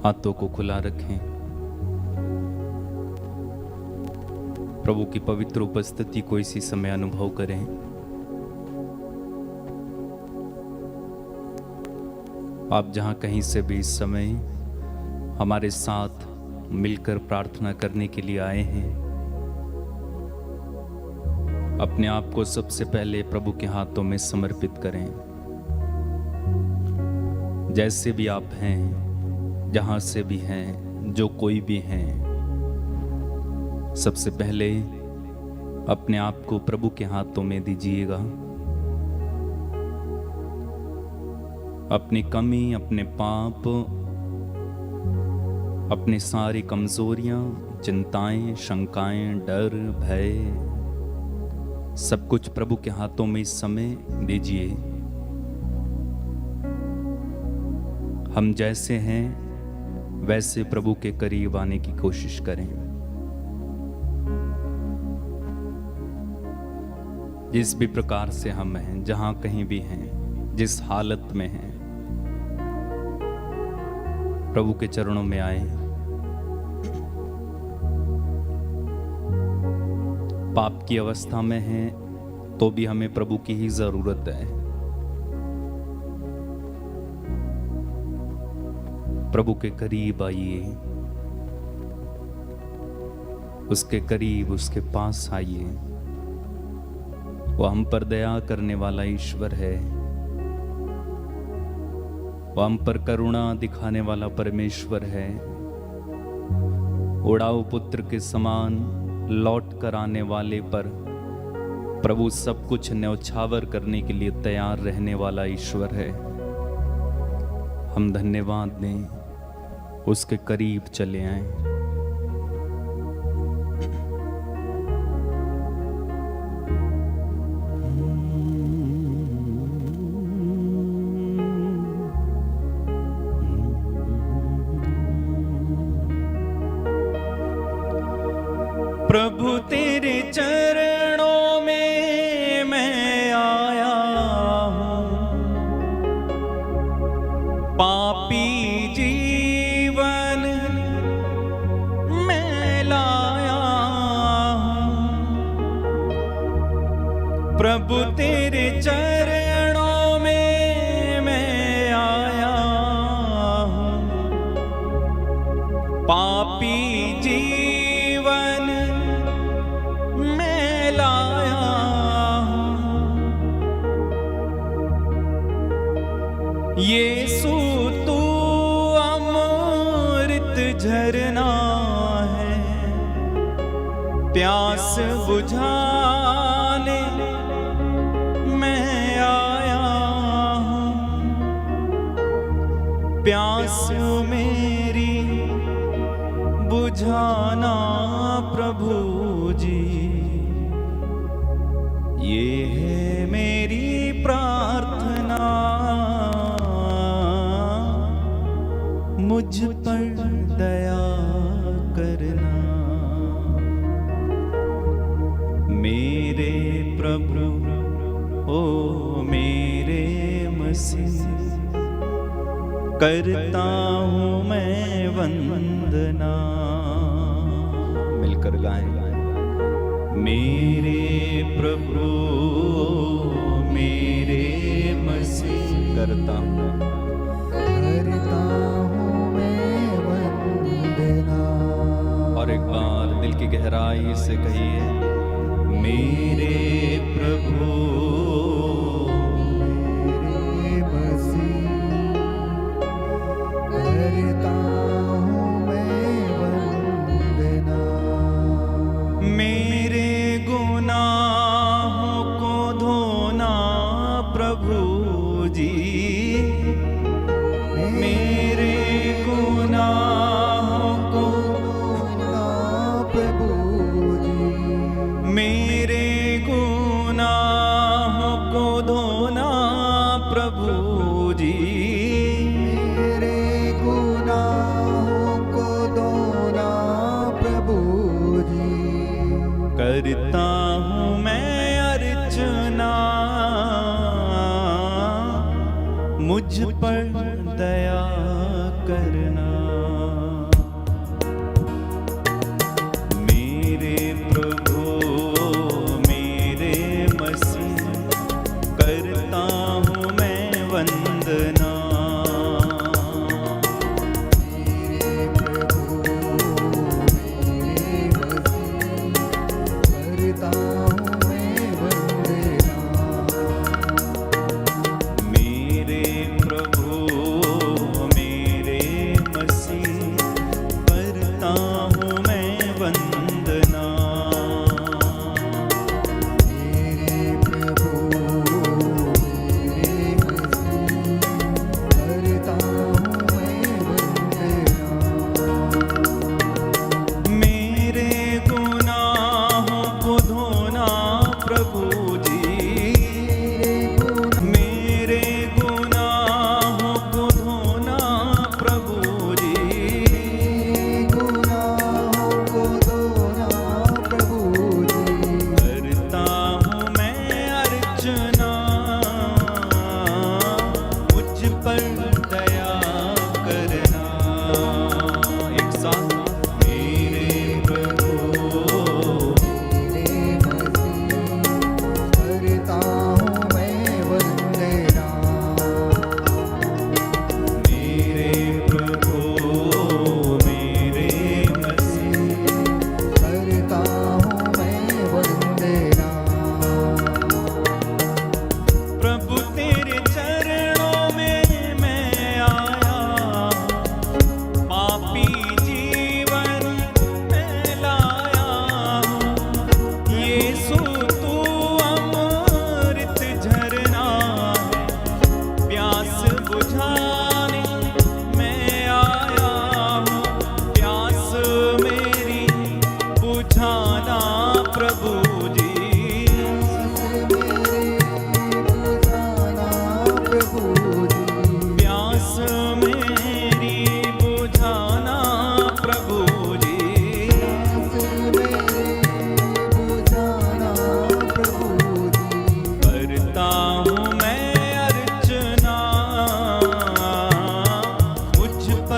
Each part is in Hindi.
हाथों को खुला रखें। प्रभु की पवित्र उपस्थिति को इसी समय अनुभव करें। आप जहां कहीं से भी इस समय हमारे साथ मिलकर प्रार्थना करने के लिए आए हैं, अपने आप को सबसे पहले प्रभु के हाथों में समर्पित करें। जैसे भी आप हैं, जहां से भी हैं, जो कोई भी हैं, सबसे पहले अपने आप को प्रभु के हाथों में दीजिएगा। अपनी कमी, अपने पाप, अपनी सारी कमजोरियां, चिंताएं, शंकाएं, डर, भय, सब कुछ प्रभु के हाथों में इस समय दीजिए। हम जैसे हैं वैसे प्रभु के करीब आने की कोशिश करें। जिस भी प्रकार से हम हैं, जहां कहीं भी हैं, जिस हालत में हैं, प्रभु के चरणों में आए। पाप की अवस्था में हैं तो भी हमें प्रभु की ही जरूरत है। प्रभु के करीब आइए, उसके करीब, उसके पास आइए। वो हम पर दया करने वाला ईश्वर है। वो हम पर करुणा दिखाने वाला परमेश्वर है। उड़ाऊ पुत्र के समान लौट कर आने वाले पर प्रभु सब कुछ न्यौछावर करने के लिए तैयार रहने वाला ईश्वर है। हम धन्यवाद दें, उसके करीब चले आएं। प्रभु तेरे चरणों में मैं आया हूँ, पापी जीवन मैं लाया हूँ। प्रभु तेरे चरणों में मैं आया हूँ, पापी जीवन मैं लाया हूँ। यीशु तू अमृत झरना है, प्यास बुझाने मैं आया हूँ। प्यास मेरी बुझाना प्रभु जी, ये है मेरी प्रार्थना। मुझ पर दया करना मेरे प्रभु, ओ मेरे मसीह। करता हूँ मैं वंदना। मिलकर गाएं। मेरे प्रभु, मेरे मसीह। करता हूँ मैं वंदना। और एक बार दिल की गहराई से कहिए, मेरे प्रभु, मेरे मसीह। करता हूँ मैं वंदना। मेरे गुनाहों को धोना प्रभु जी। मेरे गुनाहों को धोना प्रभु जी। मेरे गुनाहों को धोना प्रभु जी। मेरे गुनाहों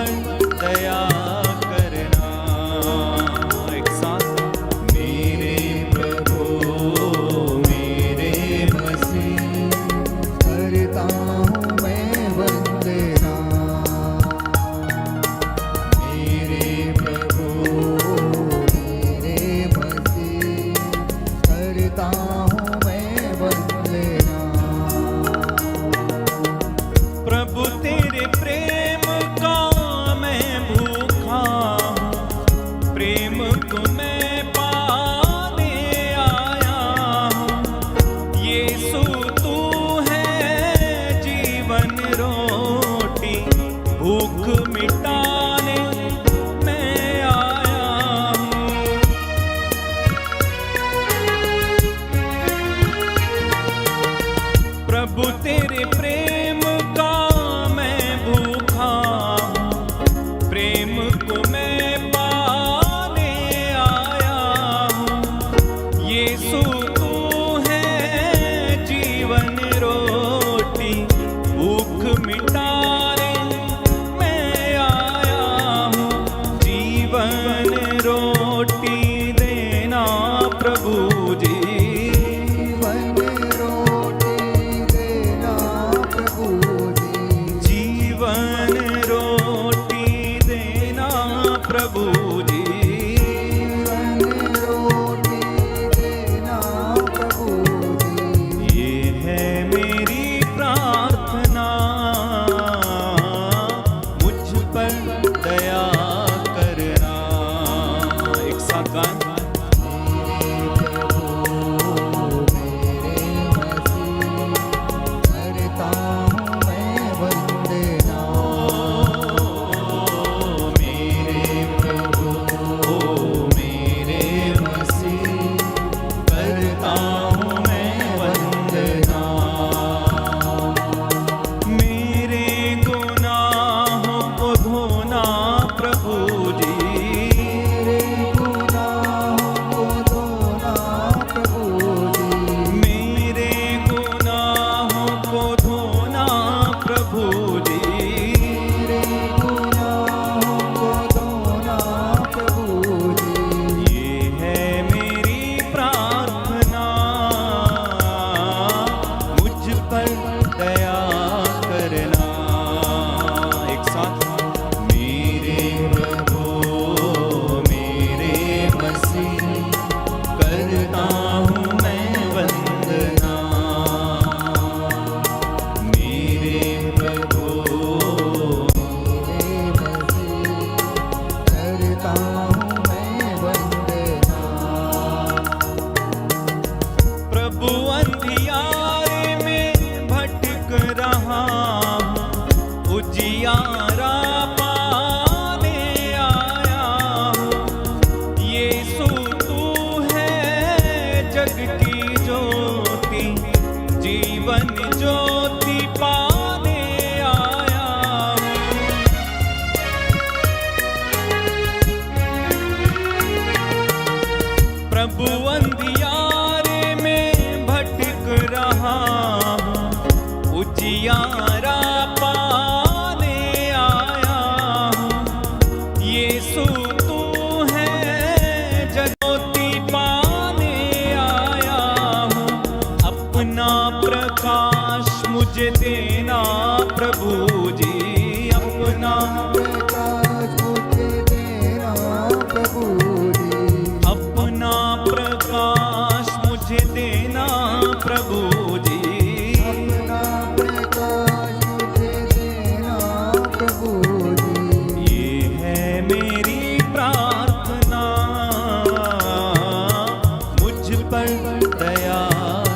पर दया करना। एक साथ, मेरे प्रभु मेरे मसीह, करता हूँ मैं वंदना। मेरे प्रभु मेरे मसीह, करता हूँ मैं वंदना। प्रभु तेरे प्रेम का मैं भूखा हूँ, प्रेम को मैं पाने आया हूँ। यीशु तू है जीवन रोटी, भूख मिटाने मैं आया हूँ। प्रभु तेरे प्रेम का मैं भूखा हूँ, प्रेम को मैं पाने आया हूँ। यीशु तू है जीवन रोटी, भूख मिटाने मैं आया हूँ। जीवन रोटी देना प्रभु जी, जीवन रोटी देना प्रभु जी। जीवन रोटी देना प्रभु जी। जीवन रोटी देना प्रभु जी। ये है मेरी प्रार्थना, मुझ पर दया करना। एक साथ गाएं। करता हूँ मैं वंदना। मेरे प्रभु मेरे मसीह, करता हूँ मैं वंदना। मेरे गुनाहों को धोना प्रभु जी, मेरे गुनाहों को धोना प्रभु जी। मेरे गुनाहों को धोना प्रभु जी। मेरे गुनाहों को धोना प्रभु जी। ये है मेरी प्रार्थना, मुझ पर दया करना। एक साथ, मेरे प्रभु मेरे मसीह, करता हूँ मैं वंदना। मेरे प्रभु मेरे मसीह, करता हूँ मैं वंदना। प्रभु अंधियारे में भटक रहा हूँ, उजियारा पाने आया हूँ। यीशु तू है जग की ज्योति, जीवन ज्योति पाने आया हूँ। प्रभु अंधियारे में भटक रहा हूँ, उजियारा पाने आया हूँ। यीशु तू है ज्योति पाने आया हूँ। अपना प्रकाश मुझे देना प्रभु जी, अपना प्रकाश मुझे देना प्रभु जी। अपना प्रकाश मुझे देना प्रभु जी। अपना प्रकाश मुझे देना प्रभु जी। ये है मेरी प्रार्थना, मुझ पर दया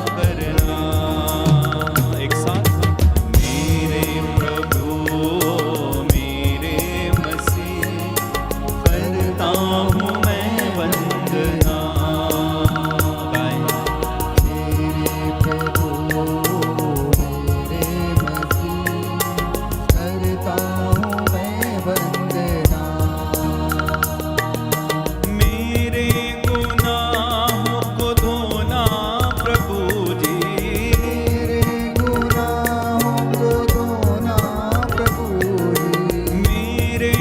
करना। एक साथ, मेरे प्रभु मेरे मसीह, करता हूँ मैं वंदना। गाएं। मेरे प्रभु मेरे मसीह, करता हूँ मैं वंदना। मेरे गुनाहों को धोना प्रभु जी, मेरे गुनाहों को धोना प्रभु जी। मेरे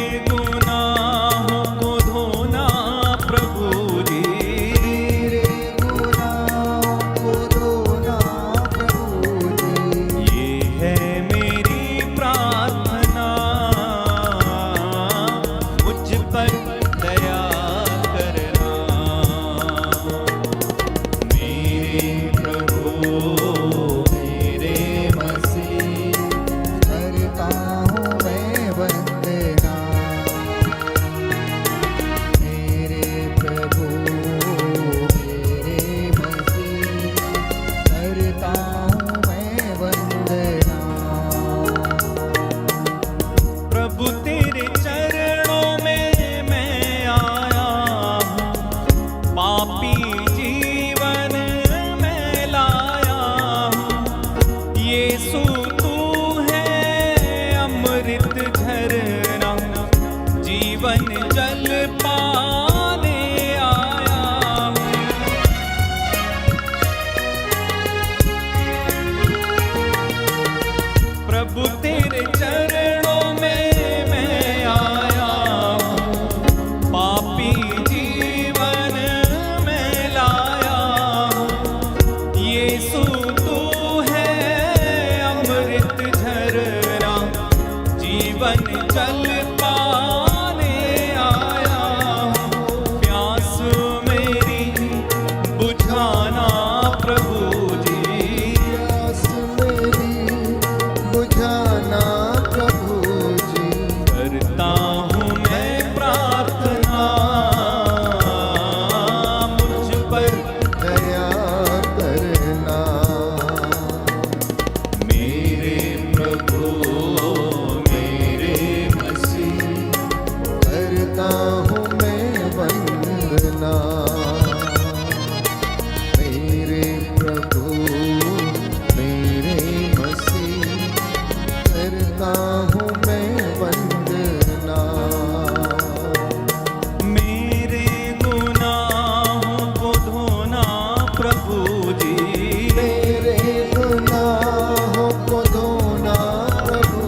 जीवन जल पाने आया हूँ। प्रभु तेरे चरणों में मैं आया हूँ, पापी जीवन में लाया हूँ। यीशु तू है अमृत झरना, जीवन जल पाने आया हूँ। प्यास मेरी बुझाना प्रभु जी, प्यास मेरी बुझाना प्रभु जी। करता हूँ मैं प्रार्थना, मुझ पर दया करना। मेरे प्रभु मेरे मसीह, करता हूँ मैं वंदना। मेरे प्रभु मेरे मसीह, करता हूँ मैं वंदना। मेरे गुनाहों को धोना प्रभु जी, मेरे गुनाहों को धोना प्रभु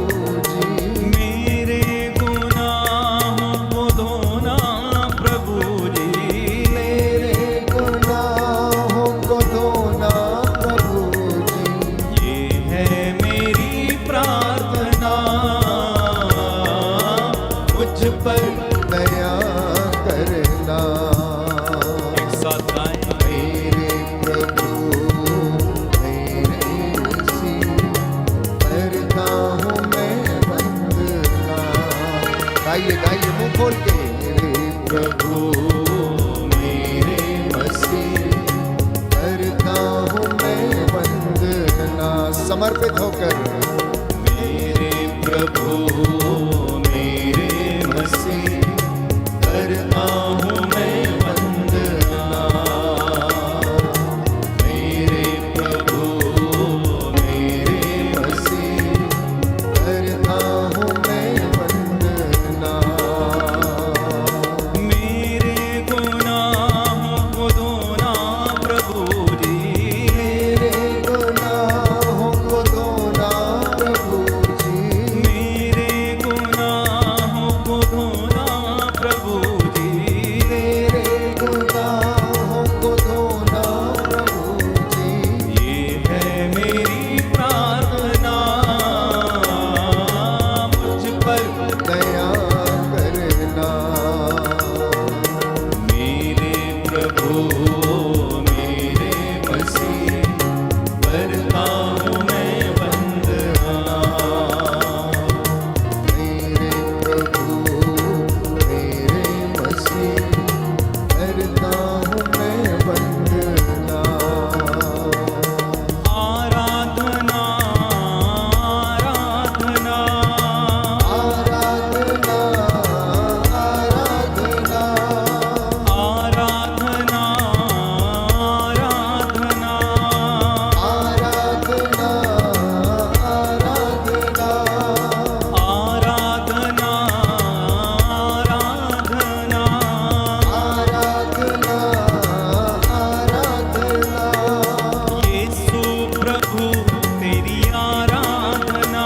जी। मेरे गुनाहों को धोना प्रभु जी। मेरे गुनाहों को धोना प्रभु जी। ये है मेरी प्रार्थना, मुझ पर दया करना। एक साथ गाएं। मेरे प्रभु मेरे मसीह, करता हूँ मैं वंदना। गाइए गाइए मुंह खोल के। मेरे प्रभु मेरे मसीह, करता हूँ मैं वंदना। समर्पित होकर। मेरे प्रभु मेरे मसीह, करता हूँ मैं वंदना। मेरे प्रभु मेरे मसीह, करता हूँ मैं वंदना। मेरे गुनाहों को धोना प्रभु जी, मेरे गुनाहों को धोना प्रभु जी। मेरे गुनाहों को धोना प्रभु जी। मेरे गुनाहों को धोना प्रभु जी। ये है मेरी प्रार्थना, मुझ पर दया करना। मेरे प्रभु मेरे मसीह, करता हूँ मैं वंदना। मेरे प्रभु मेरे मसीह, करता हूँ मैं वंदना। आराधना आराधना आराधना आराधना आराधना आराधना आराधना आराधना आराधना आराधना आराधना आराधना। यीशु प्रभु तेरी आराधना,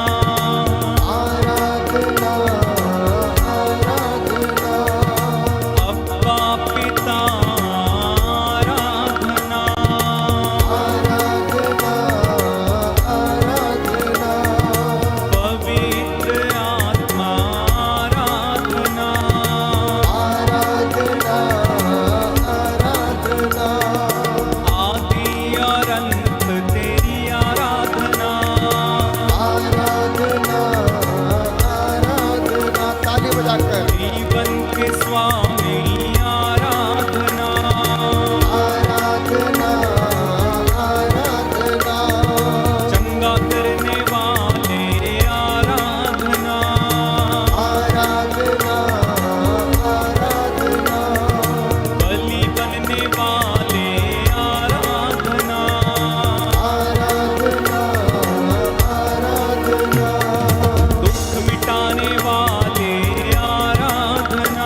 आराधना आराधना अब्बा पिता आराधना, आराधना आराधना पवित्र आत्मा आराधना, आराधना आराधना आदि और अंत तेरी आराधना, आराधना आराधना। ताली बजाकर। जीवन के स्वामी आराधना, आराधना आराधना चंगा करने वाले आराधना, आराधना आराधना बलि बनने वाले आराधना, आराधना आराधना दुख मिटाने वाले आराधना,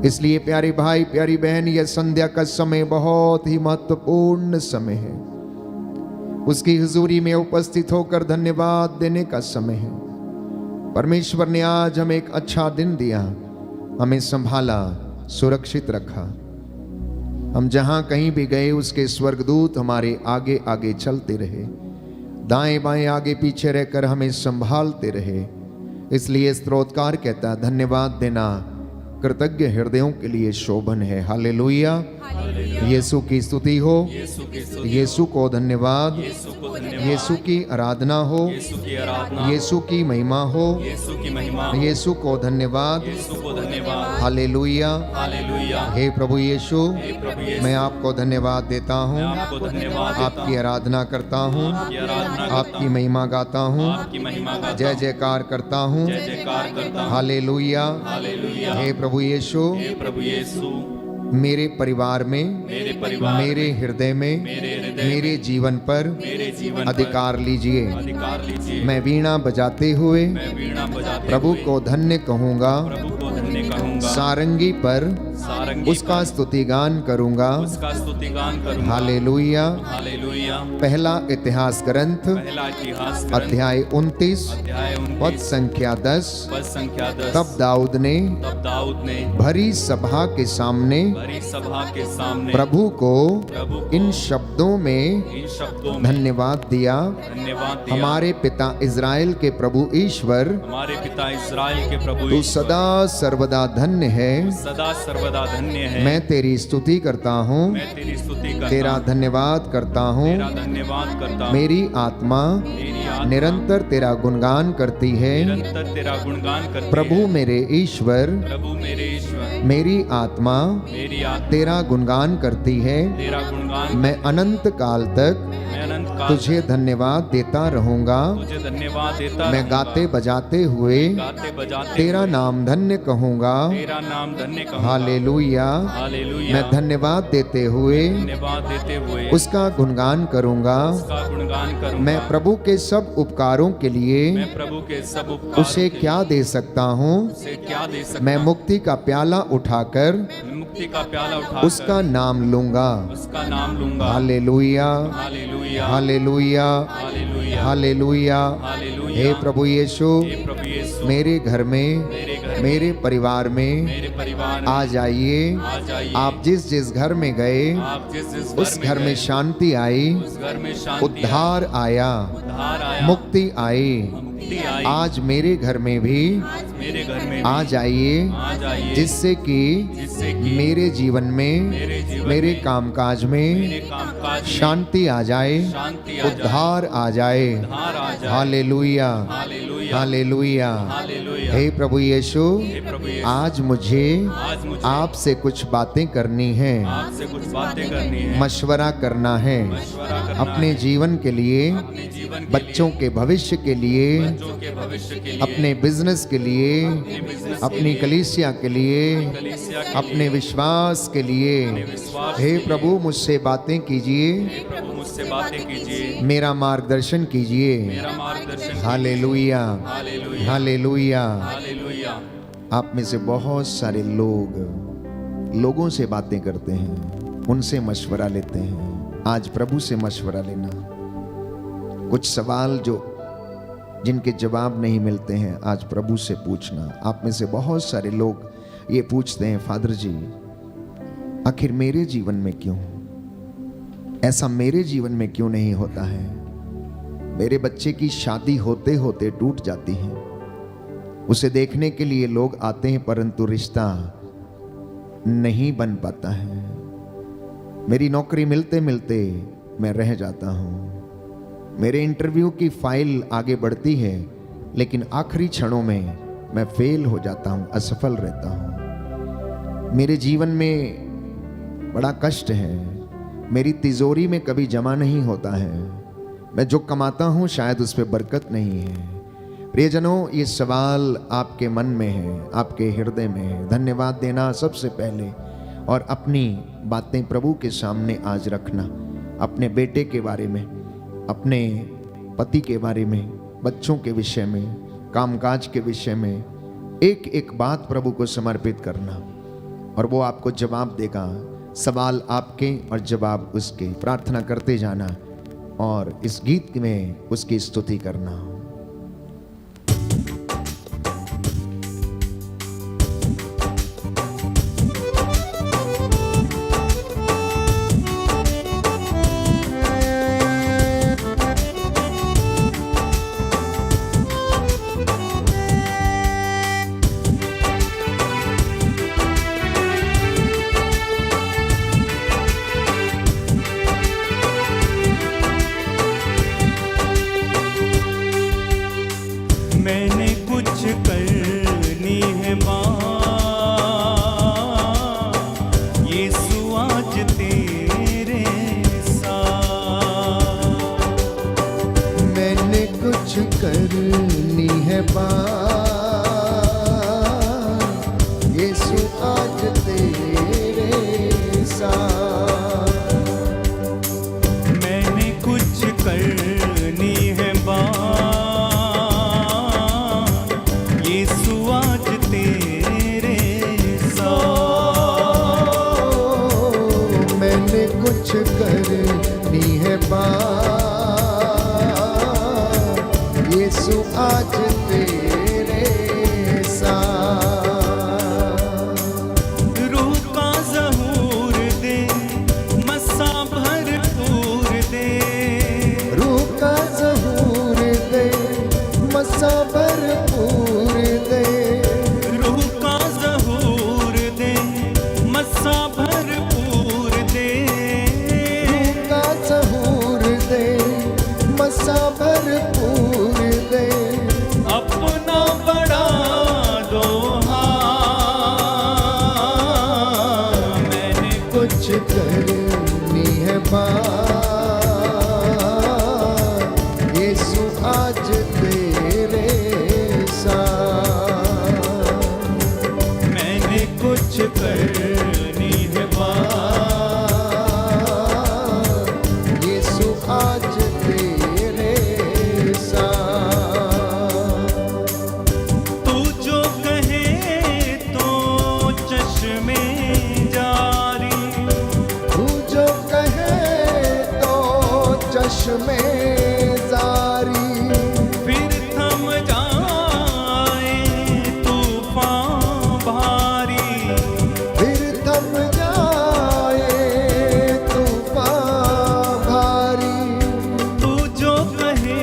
इसलिए प्यारे भाई प्यारी बहन, यह संध्या का समय बहुत ही महत्वपूर्ण समय है। उसकी हुजूरी में उपस्थित होकर धन्यवाद देने का समय है। परमेश्वर ने आज हमें एक अच्छा दिन दिया, हमें संभाला, सुरक्षित रखा। हम जहां कहीं भी गए उसके स्वर्गदूत हमारे आगे आगे चलते रहे, दाएं बाएं आगे पीछे रहकर हमें संभालते रहे। इसलिए स्तोत्रकार कहता, धन्यवाद देना कृतज्ञ हृदयों के लिए शोभन है। हालेलुया, यीशु की स्तुति हो, यीशु को धन्यवाद, यीशु की आराधना हो, यीशु की महिमा हो, यीशु को धन्यवाद। हालेलुया, हे प्रभु यीशु, मैं आपको धन्यवाद देता हूँ, आपकी आराधना करता हूँ, आपकी महिमा गाता हूँ, जय जयकार करता हूँ। हालेलुया, हे प्रभु यीशु, मेरे परिवार में, मेरे हृदय में, मेरे जीवन पर अधिकार लीजिए। मैं वीणा बजाते हुए प्रभु को धन्य कहूँगा, सारंगी पर उसका स्तुतिगान करूँगा। हालेलुया। पहला इतिहास ग्रंथ अध्याय 29 पद संख्या 10। तब दाऊद ने भरी सभा के सामने प्रभु को इन शब्दों में धन्यवाद दिया, हमारे पिता इज़राइल के प्रभु ईश्वर, तू सदा सर्वदा धन्य है। मैं तेरी स्तुति करता हूँ, तेरा धन्यवाद करता हूँ। मेरी आत्मा निरंतर तेरा गुणगान करती है। प्रभु मेरे ईश्वर, मेरी आत्मा तेरा गुणगान करती है। मैं अनंत काल तक तुझे धन्यवाद देता रहूंगा। मैं गाते बजाते हुए तेरा नाम धन्य कहूंगा। हालेलुया। मैं धन्यवाद देते हुए उसका गुणगान करूंगा। मैं प्रभु के सब उपकारों के लिए उसे क्या दे सकता हूँ। मैं मुक्ति का प्याला उठाकर उसका नाम लूंगा। Hallelujah, hallelujah, hallelujah. हे प्रभु यीशु, मेरे घर में, मेरे परिवार में आ जाइए। आप जिस जिस घर में गए उस घर में शांति आई, उद्धार आया, मुक्ति आई। आज मेरे घर में भी आ जाइए, जिससे कि मेरे जीवन में, मेरे कामकाज में शांति आ जाए, उद्धार आ जाए। Hallelujah, hallelujah. हे प्रभु यीशु, आज मुझे आपसे कुछ बातें करनी है, मशवरा करना है, अपने जीवन के लिए, बच्चों के भविष्य के लिए, अपने बिजनेस के लिए, अपनी कलीसिया के लिए, अपने विश्वास के लिए। हे प्रभु, मुझसे बातें कीजिए, मेरा मार्गदर्शन कीजिए। Hallelujah, hallelujah. आप में से बहुत सारे लोगों से बातें करते हैं, उनसे मशवरा लेते हैं। आज प्रभु से मशवरा लेना। कुछ सवाल जिनके जवाब नहीं मिलते हैं, आज प्रभु से पूछना। आप में से बहुत सारे लोग ये पूछते हैं, फादर जी, आखिर मेरे जीवन में क्यों ऐसा, मेरे जीवन में क्यों नहीं होता है? मेरे बच्चे की शादी होते होते टूट जाती है। उसे देखने के लिए लोग आते हैं, परंतु रिश्ता नहीं बन पाता है। मेरी नौकरी मिलते मिलते मैं रह जाता हूँ। मेरे इंटरव्यू की फाइल आगे बढ़ती है, लेकिन आखिरी क्षणों में मैं फेल हो जाता हूँ, असफल रहता हूँ। मेरे जीवन में बड़ा कष्ट है, मेरी तिजोरी में कभी जमा नहीं होता है। मैं जो कमाता हूँ शायद उस पर बरकत नहीं है। प्रियजनों, ये सवाल आपके मन में है, आपके हृदय में है। धन्यवाद देना सबसे पहले, और अपनी बातें प्रभु के सामने आज रखना। अपने बेटे के बारे में, अपने पति के बारे में, बच्चों के विषय में, कामकाज के विषय में एक एक बात प्रभु को समर्पित करना। और वो आपको जवाब देगा। सवाल आपके और जवाब उसके। प्रार्थना करते जाना और इस गीत में उसकी स्तुति करना। मैंने कुछ करनी है माँ, यीशु आज तेरे साथ। मैंने कुछ करनी है बात, यीशु आज तेरे साथ। मैंने कुछ करनी है बात, कुछ करनी है बात, यीशु आज तेरे साथ। रूह का ज़हूर दे, मसा भरपूर दे। रूह का ज़हूर दे, मसा भरपूर दे। रूह का ज़हूर दे, मसा भरपूर दे। मसा भरपूर दे। अपना बड़ा दोहा, मैंने कुछ करनी है बात, यीशु आज तेरे साथ। मैंने कुछ करनी है बात, यीशु आज में जारी। फिर थम जाए तूफान भारी। फिर थम जाए तूफान भारी। तू जो कहे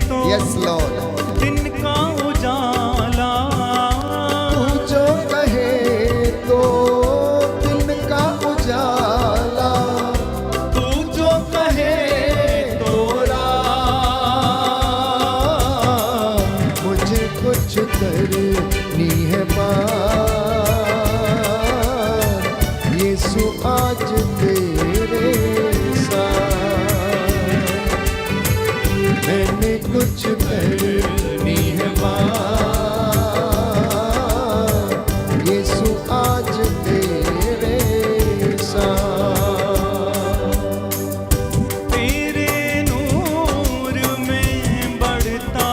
तो यस लॉर्ड, दिन का उजाला। तू जो कहे तो दिन का उजाला। तू जो कहे कुछ करनी है बात, यीशु आज तेरे साथ। मैंने कुछ करनी है बात, यीशु आज तेरे साथ। तेरे नूर में बढ़ता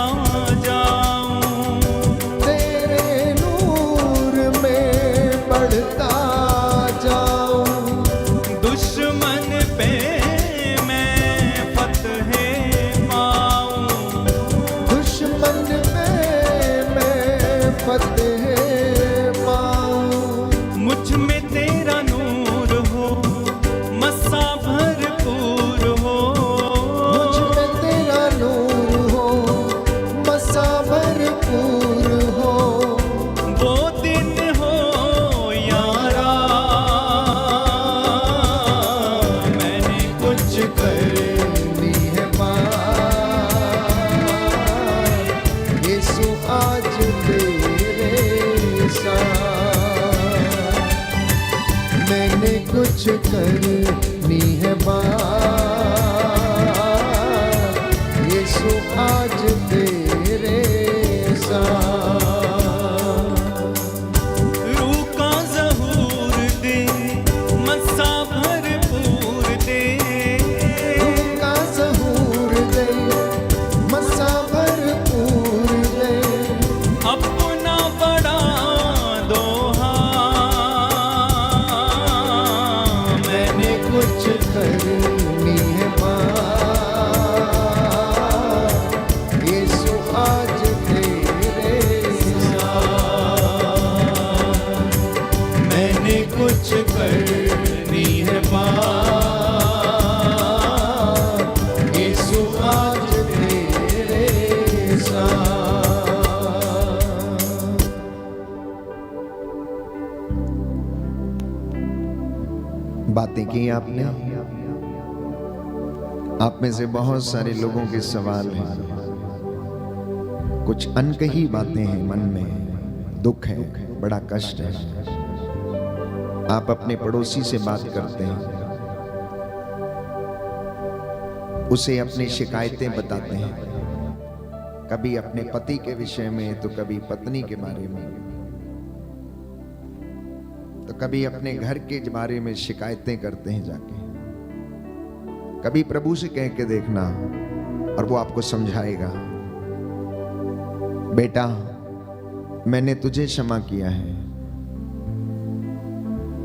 दुश्मन पे मैं फतह पाऊं। दुश्मन पे मैं फतह पाऊं। मुझ में तेरा नूर हो, मसा भरपूर हो। मुझ में तेरा नूर हो, मसा भरपूर हो। वो दिन हो यारा, करनी है बात, यीशु आज तेरे साथ। मैंने कुछ करनी है बात, यीशु आज तेरे साथ। रूह का ज़हूर दे, मसा भरपूर दे। अपना बड़ा दोहा, करनी है पार, यीशु आज तेरे साथ। मैंने कुछ करनी है पार, यीशु आज तेरे साथ। बातें की आपने, आप में से बहुत सारे लोगों के सवाल हैं, कुछ अनकही बातें हैं, मन में दुख है, बड़ा कष्ट है। आप अपने पड़ोसी से बात करते हैं, उसे अपनी शिकायतें बताते हैं, कभी अपने पति के विषय में तो कभी पत्नी के बारे में, तो कभी अपने घर के बारे में शिकायतें करते हैं जाके। कभी प्रभु से कह के देखना और वो आपको समझाएगा, बेटा मैंने तुझे क्षमा किया है,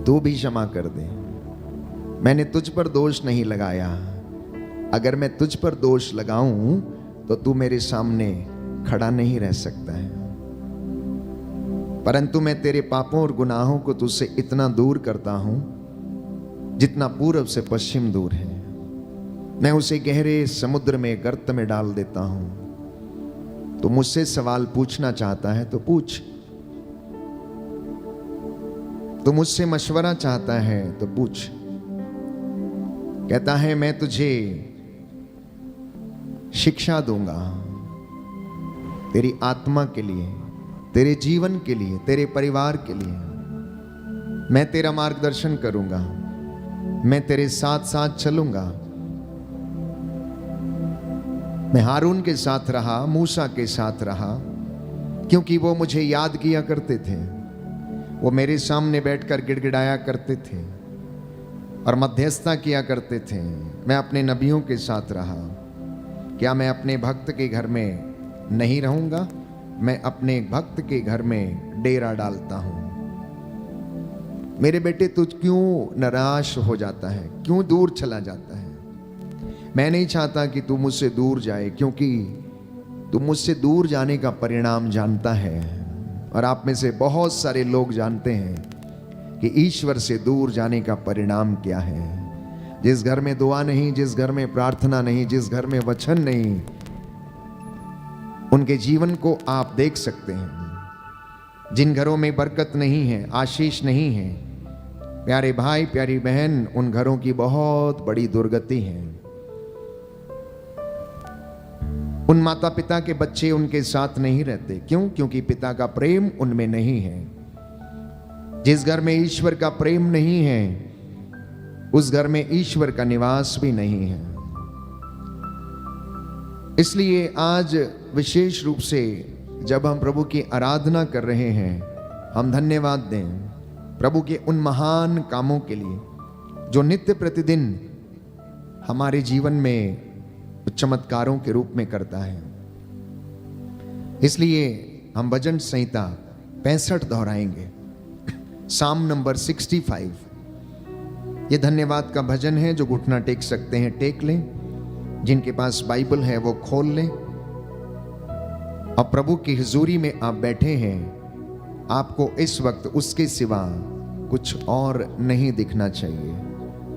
तू भी क्षमा कर दे। मैंने तुझ पर दोष नहीं लगाया, अगर मैं तुझ पर दोष लगाऊं तो तू मेरे सामने खड़ा नहीं रह सकता है, परंतु मैं तेरे पापों और गुनाहों को तुझसे इतना दूर करता हूं जितना पूरब से पश्चिम दूर है। मैं उसे गहरे समुद्र में, गर्त में डाल देता हूं। तो मुझसे सवाल पूछना चाहता है तो पूछ, तो मुझसे मशवरा चाहता है तो पूछ। कहता है मैं तुझे शिक्षा दूंगा तेरी आत्मा के लिए, तेरे जीवन के लिए, तेरे परिवार के लिए। मैं तेरा मार्गदर्शन करूंगा, मैं तेरे साथ साथ चलूंगा। मैं हारून के साथ रहा, मूसा के साथ रहा, क्योंकि वो मुझे याद किया करते थे। वो मेरे सामने बैठकर गिड़गिड़ाया करते थे और मध्यस्थता किया करते थे। मैं अपने नबियों के साथ रहा। क्या मैं अपने भक्त के घर में नहीं रहूंगा? मैं अपने भक्त के घर में डेरा डालता हूं। मेरे बेटे तुझ क्यों निराश हो जाता है, क्यों दूर चला जाता है? मैं नहीं चाहता कि तू मुझसे दूर जाए, क्योंकि तू मुझसे दूर जाने का परिणाम जानता है। और आप में से बहुत सारे लोग जानते हैं कि ईश्वर से दूर जाने का परिणाम क्या है। जिस घर में दुआ नहीं, जिस घर में प्रार्थना नहीं, जिस घर में वचन नहीं, उनके जीवन को आप देख सकते हैं। जिन घरों में बरकत नहीं है, आशीष नहीं है, प्यारे भाई प्यारी बहन, उन घरों की बहुत बड़ी दुर्गति है। उन माता पिता के बच्चे उनके साथ नहीं रहते। क्यों? क्योंकि पिता का प्रेम उनमें नहीं है। जिस घर में ईश्वर का प्रेम नहीं है, उस घर में ईश्वर का निवास भी नहीं है। इसलिए आज विशेष रूप से जब हम प्रभु की आराधना कर रहे हैं, हम धन्यवाद दें प्रभु के उन महान कामों के लिए जो नित्य प्रतिदिन हमारे जीवन में चमत्कारों के रूप में करता है। इसलिए हम भजन संहिता 65 दोहराएंगे। साम नंबर 65। ये धन्यवाद का भजन है। जो घुटना टेक सकते हैं टेक लें, जिनके पास बाइबल है वो खोल लें। और प्रभु की हुजूरी में आप बैठे हैं, आपको इस वक्त उसके सिवा कुछ और नहीं दिखना चाहिए।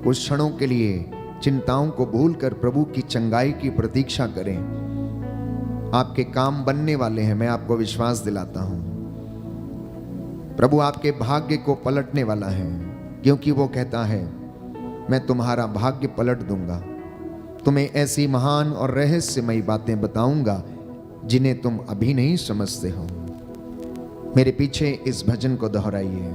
कुछ क्षणों के लिए चिंताओं को भूलकर प्रभु की चंगाई की प्रतीक्षा करें। आपके काम बनने वाले हैं, मैं आपको विश्वास दिलाता हूं। प्रभु आपके भाग्य को पलटने वाला है, क्योंकि वो कहता है मैं तुम्हारा भाग्य पलट दूंगा। तुम्हें ऐसी महान और रहस्यमयी बातें बताऊंगा जिन्हें तुम अभी नहीं समझते हो। मेरे पीछे इस भजन को दोहराइए।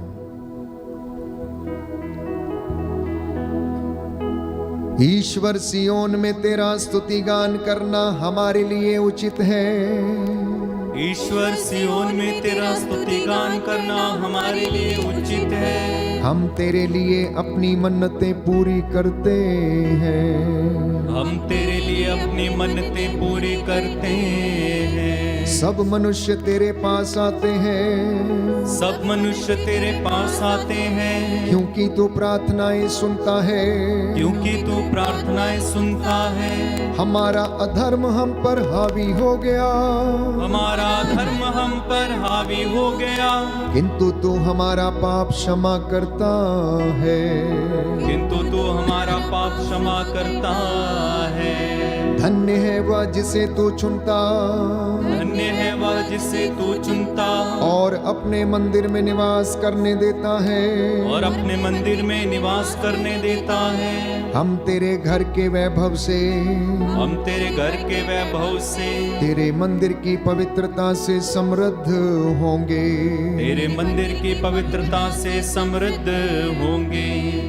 ईश्वर सियोन में तेरा स्तुति गान करना हमारे लिए उचित है। ईश्वर सियोन में तेरा स्तुति गान करना हमारे लिए उचित है। हम तेरे लिए अपनी मन्नतें पूरी करते हैं। हम तेरे लिए अपनी मन्नतें पूरी करते हैं। सब मनुष्य तेरे पास आते हैं, सब मनुष्य तेरे पास आते हैं, क्योंकि तू प्रार्थनाएं सुनता है। क्योंकि तू प्रार्थनाएं सुनता है। हमारा अधर्म हम पर हावी हो गया, हमारा धर्म हम पर हावी हो गया, किंतु तू हमारा पाप क्षमा करता है। किंतु तू हमारा पाप क्षमा करता है। धन्य है वह जिसे तू चुनता, धन्य है वह जिसे तू चुनता और अपने मंदिर में निवास करने देता है। और अपने मंदिर में निवास करने देता है। हम तेरे घर के वैभव से, हम तेरे घर के वैभव से, तेरे मंदिर की पवित्रता से समृद्ध होंगे। तेरे मंदिर की पवित्रता से समृद्ध होंगे।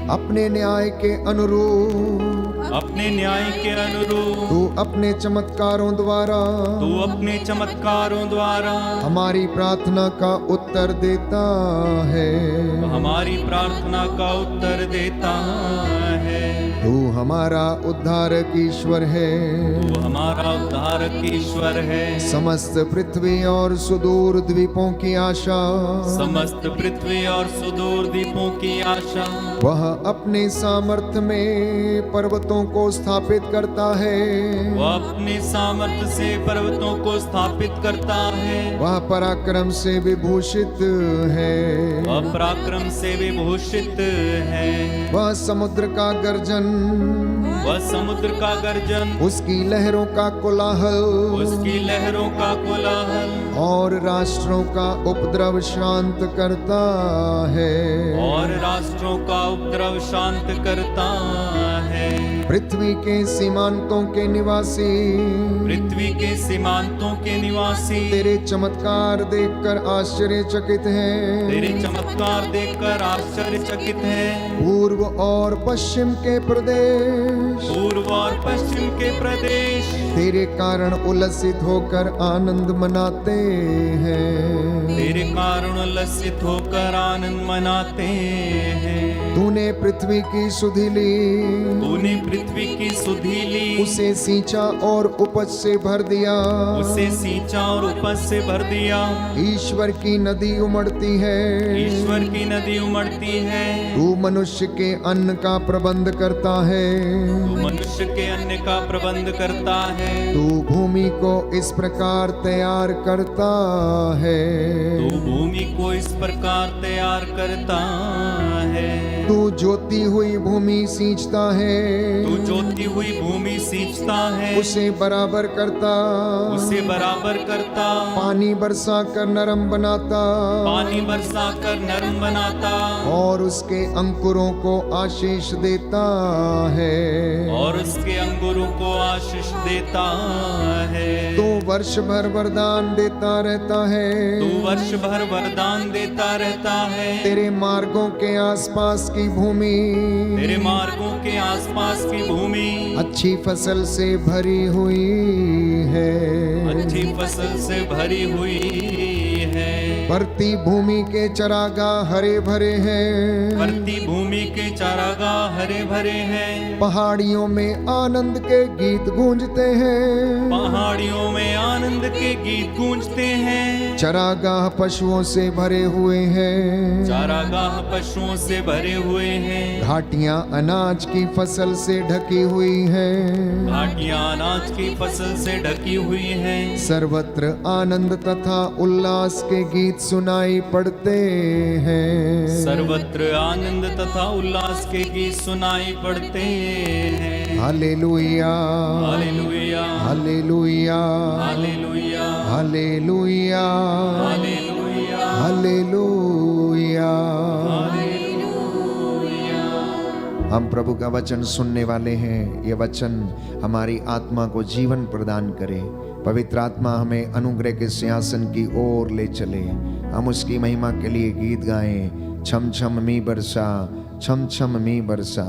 अपने न्याय के अनुरूप अपने न्याय के अनुरूप तू अपने चमत्कारों द्वारा, तू अपने चमत्कारों द्वारा हमारी प्रार्थना का उत्तर देता है। हमारी प्रार्थना का उत्तर देता है। तू हमारा उद्धारक ईश्वर है। तू हमारा उद्धारक ईश्वर है। समस्त पृथ्वी और सुदूर द्वीपों की आशा, समस्त पृथ्वी और सुदूर द्वीपों की आशा, वह अपने सामर्थ्य में पर्वतों को स्थापित करता है। वह अपने सामर्थ्य से पर्वतों को स्थापित करता है। वह पराक्रम से विभूषित है। वह पराक्रम से विभूषित है। वह समुद्र का गर्जन, वह समुद्र का गर्जन, उसकी लहरों का कोलाहल, उसकी लहरों का कोलाहल, और राष्ट्रों का उपद्रव शांत करता है। और राष्ट्रों का उपद्रव शांत करता है। पृथ्वी के सीमांतों के निवासी, पृथ्वी के सीमांतों के निवासी, तेरे चमत्कार देखकर आश्चर्यचकित हैं। तेरे चमत्कार देखकर आश्चर्यचकित हैं। पूर्व और पश्चिम के प्रदेश, पूर्व और पश्चिम के प्रदेश, तेरे कारण उल्लसित होकर आनंद मनाते हैं। तेरे कारण उल्लसित होकर आनंद मनाते हैं। तूने पृथ्वी की सुधि ली, तूने पृथ्वी की सुधि ली, उसे सींचा और उपज से भर दिया। उसे सींचा और उपज से भर दिया। ईश्वर की नदी उमड़ती है, ईश्वर की नदी उमड़ती है। तू मनुष्य के अन्न का प्रबंध करता है। तू मनुष्य के अन्न का प्रबंध करता है। तू भूमि को इस प्रकार तैयार करता है। तू भूमि को इस प्रकार तैयार करता है। तू जोती हुई भूमि सींचता है, तू जोती हुई भूमि सींचता है। उसे बराबर करता, उसे बराबर करता, पानी बरसा कर नरम बनाता, पानी बरसा कर नरम बनाता, और उसके अंकुरों को आशीष देता है। और उसके अंगूरों को आशीष देता है। तू वर्ष भर वरदान देता रहता है। तू वर्ष भर वरदान देता रहता है। तेरे मार्गों के आसपास की भूमि, तेरे मार्गों के आसपास की भूमि अच्छी फसल से भरी हुई है। अच्छी फसल से भरी हुई है। परती भूमि के चरागाह हरे भरे हैं। परती भूमि के चारागाह हरे भरे हैं। पहाड़ियों में आनंद के गीत गूंजते हैं। पहाड़ियों में आनंद के गीत गूंजते हैं। चरागाह पशुओं से भरे हुए हैं। चारागाह पशुओं से भरे हुए हैं। घाटियां अनाज की फसल से ढकी हुई हैं। घाटियां अनाज की फसल से ढकी हुई हैं। सर्वत्र आनंद तथा उल्लास के गीत सुनाई पड़ते हैं। सर्वत्र आनंद तथा उल्लास के गीत सुनाई पड़ते हैं। Hallelujah, hallelujah, hallelujah, hallelujah, hallelujah, hallelujah, hallelujah. Hallelujah. हम प्रभु का वचन सुनने वाले हैं। ये वचन हमारी आत्मा को जीवन प्रदान करे। पवित्र आत्मा हमें अनुग्रह के सिंहासन की ओर ले चले। हम उसकी महिमा के लिए गीत गाएं। छम छम मी बरसा, छम छम मी बरसा।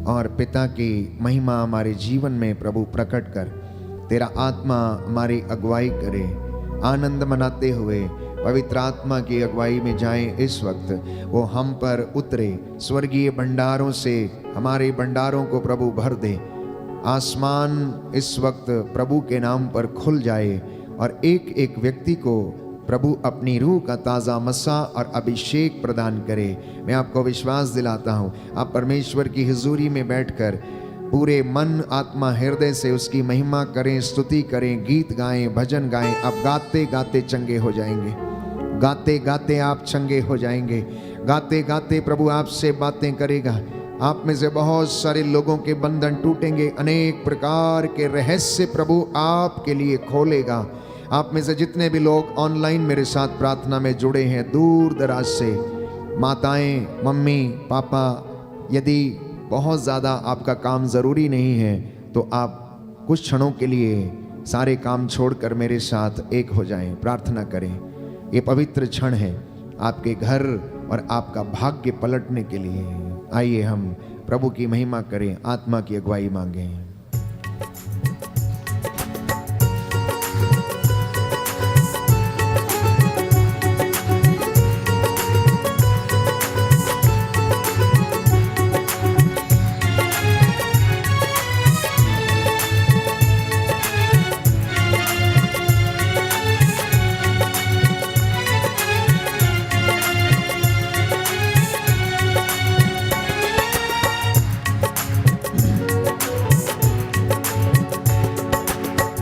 और पिता की महिमा हमारे जीवन में प्रभु प्रकट कर, तेरा आत्मा हमारी अगुवाई करे। आनंद मनाते हुए पवित्र आत्मा की अगुवाई में जाएं। इस वक्त वो हम पर उतरे, स्वर्गीय भंडारों से हमारे भंडारों को प्रभु भर दे। आसमान इस वक्त प्रभु के नाम पर खुल जाए और एक एक व्यक्ति को प्रभु अपनी रूह का ताज़ा मसा और अभिषेक प्रदान करे। मैं आपको विश्वास दिलाता हूँ, आप परमेश्वर की हुजूरी में बैठकर पूरे मन आत्मा हृदय से उसकी महिमा करें, स्तुति करें, गीत गाएं, भजन गाएं। आप गाते गाते चंगे हो जाएंगे, गाते गाते आप चंगे हो जाएंगे, गाते गाते प्रभु आपसे बातें करेगा। आप में से बहुत सारे लोगों के बंधन टूटेंगे, अनेक प्रकार के रहस्य प्रभु आपके लिए खोलेगा। आप में से जितने भी लोग ऑनलाइन मेरे साथ प्रार्थना में जुड़े हैं, दूर दराज से, माताएं, मम्मी, पापा, यदि बहुत ज़्यादा आपका काम ज़रूरी नहीं है तो आप कुछ क्षणों के लिए सारे काम छोड़कर मेरे साथ एक हो जाएं, प्रार्थना करें। ये पवित्र क्षण है आपके घर और आपका भाग्य पलटने के लिए। आइए हम प्रभु की महिमा करें, आत्मा की अगुवाई मांगें।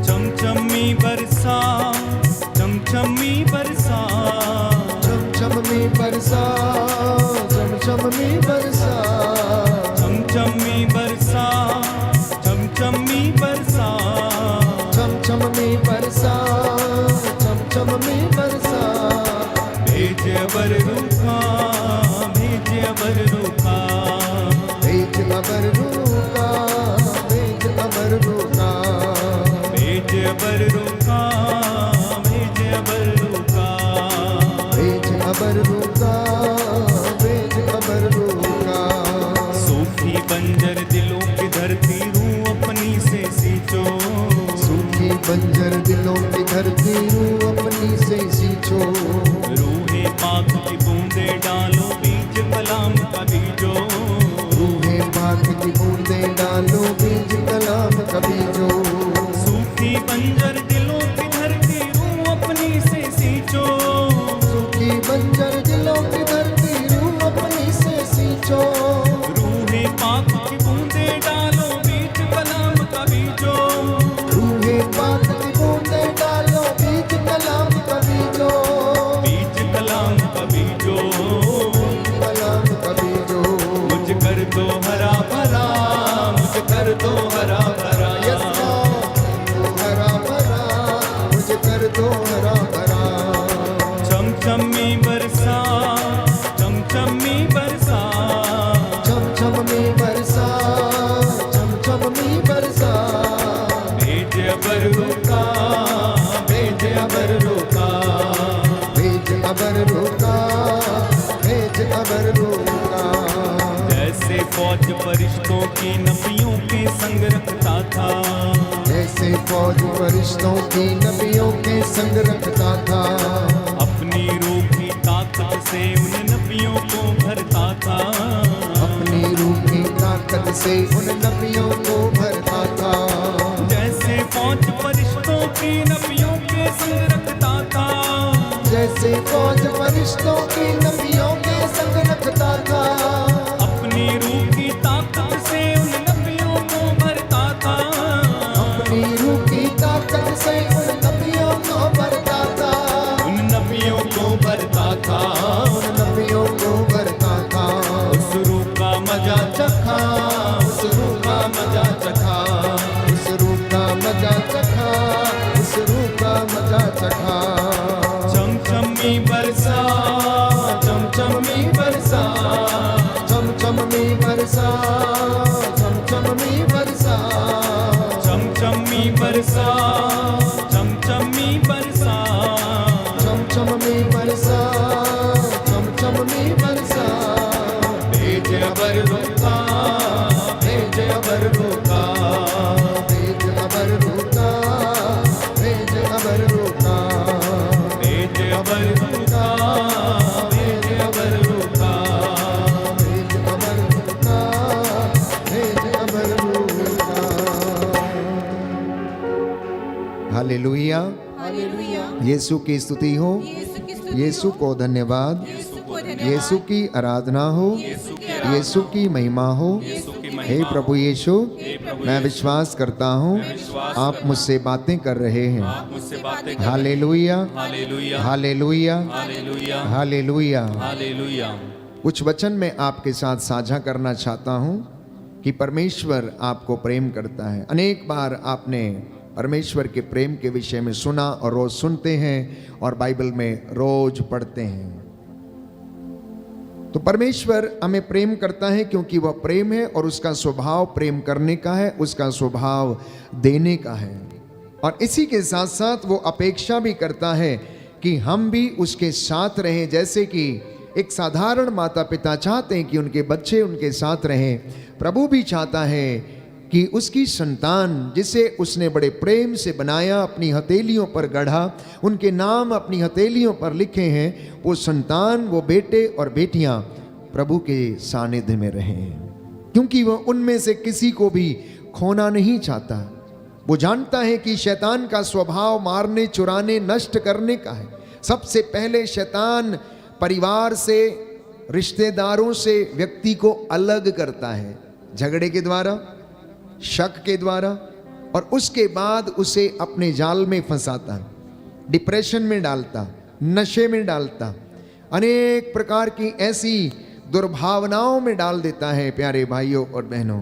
चमचमी बरसा, चमचमी बरसा, चमचमी बरसा, चमचमी बरसा, चमचमी बरसा, चमचमी बरसा, चमचमी बरसा। भेज अबर रूखा, भेज अबर रूखा, भेज अबर रूखा, भेज अबर रूखा, भेज अबर रूखा, भेज अबर रूखा, भेज अबर रूखा, भेज अबर रूखा। सूखी बंजर दिलों की धरती रूह अपनी से सींचो, सूखी बंजर दिलों की धरती रूह अपनी से सींचो। रूहे पाक की बूंदे डालो, बीज कलाम का बीजो, रूहे पाक की बूंदे डालो, बीज कलाम का बीजो। सूखी बंजर दिलों की धरती रूह अपनी से सींचो, सूखी बंजर दिलों की धरती रूह अपनी से सींचो। रूहे पाक की बूंदे डालो, बीज कलाम का बीजो, रूहे पाक की बूंदे डालो, बीज कलाम का बीजो। बीज कलाम का बीजो, कलाम का बीजो। मुझ कर दो हरा भरा, मुझ कर दो हरा भरा, यस लॉर्ड, हरा भरा, मुझे कर दो हरा भरा। चमचमी बरसा, चमचमी बरसा, चमचमी बरसा, चमचमी बरसा। भेज अबर रूखा, भेज अबर रूखा, भेज अबर रूखा, भेज अबर रूखा। जैसे फौज फरिश्तों की नबियों के संग रखता था, जैसे फौज फरिश्तों की नबियों के संग रखता था। अपनी रूह की ताकत से उन नबियों को भरता था, अपनी रूह की ताकत से उन नबियों को भरता था। जैसे फौज फरिश्तों की नबियों के संग रखता था, जैसे फौज फरिश्तों की नबियों के संग रखता था। अपनी रूह की ताकत से उन नबियों को भरता था, अपनी रूह की ताकत से उन नबियों को भरता था। उन नबियों को भरता था, उन नबियों को भरता था। उस रूह का मजा चखा, उस रूह का मजा चखा, उस रूह का मजा चखा, उस रूह का मजा चखा। चमचमी बरसा, चमचमी हालेलुया। हालेलुया। यीशु की स्तुति हो, यीशु की स्तुति यीशु हो, को धन्यवाद, यीशु को धन्यवाद, यीशु की आराधना हो, यीशु की यीशु की महिमा हो। यीशु की हे महिमा प्रभु यीशु, प्रभु मैं विश्वास करता हूँ आप मुझसे बातें कर रहे हैं। मुझसे बातें कर hallelujah, hallelujah hallelujah, hallelujah hallelujah. Hallelujah. कुछ वचन मैं आपके साथ साझा करना चाहता हूँ कि परमेश्वर आपको प्रेम करता है। अनेक बार आपने परमेश्वर के प्रेम के विषय में सुना और रोज सुनते हैं और बाइबल में रोज पढ़ते हैं। तो परमेश्वर हमें प्रेम करता है क्योंकि वह प्रेम है और उसका स्वभाव प्रेम करने का है, उसका स्वभाव देने का है। और इसी के साथ साथ वो अपेक्षा भी करता है कि हम भी उसके साथ रहें। जैसे कि एक साधारण माता पिता चाहते हैं कि उनके बच्चे उनके साथ रहें, प्रभु भी चाहता है कि उसकी संतान जिसे उसने बड़े प्रेम से बनाया, अपनी हथेलियों पर गढ़ा, उनके नाम अपनी हथेलियों पर लिखे हैं, वो संतान, वो बेटे और बेटियां प्रभु के सानिध्य में रहें, क्योंकि वह उनमें से किसी को भी खोना नहीं चाहता। वो जानता है कि शैतान का स्वभाव मारने, चुराने, नष्ट करने का है। सबसे पहले शैतान परिवार से, रिश्तेदारों से व्यक्ति को अलग करता है, झगड़े के द्वारा, शक के द्वारा, और उसके बाद उसे अपने जाल में फंसाता, डिप्रेशन में डालता, नशे में डालता, अनेक प्रकार की ऐसी दुर्भावनाओं में डाल देता है प्यारे भाइयों और बहनों।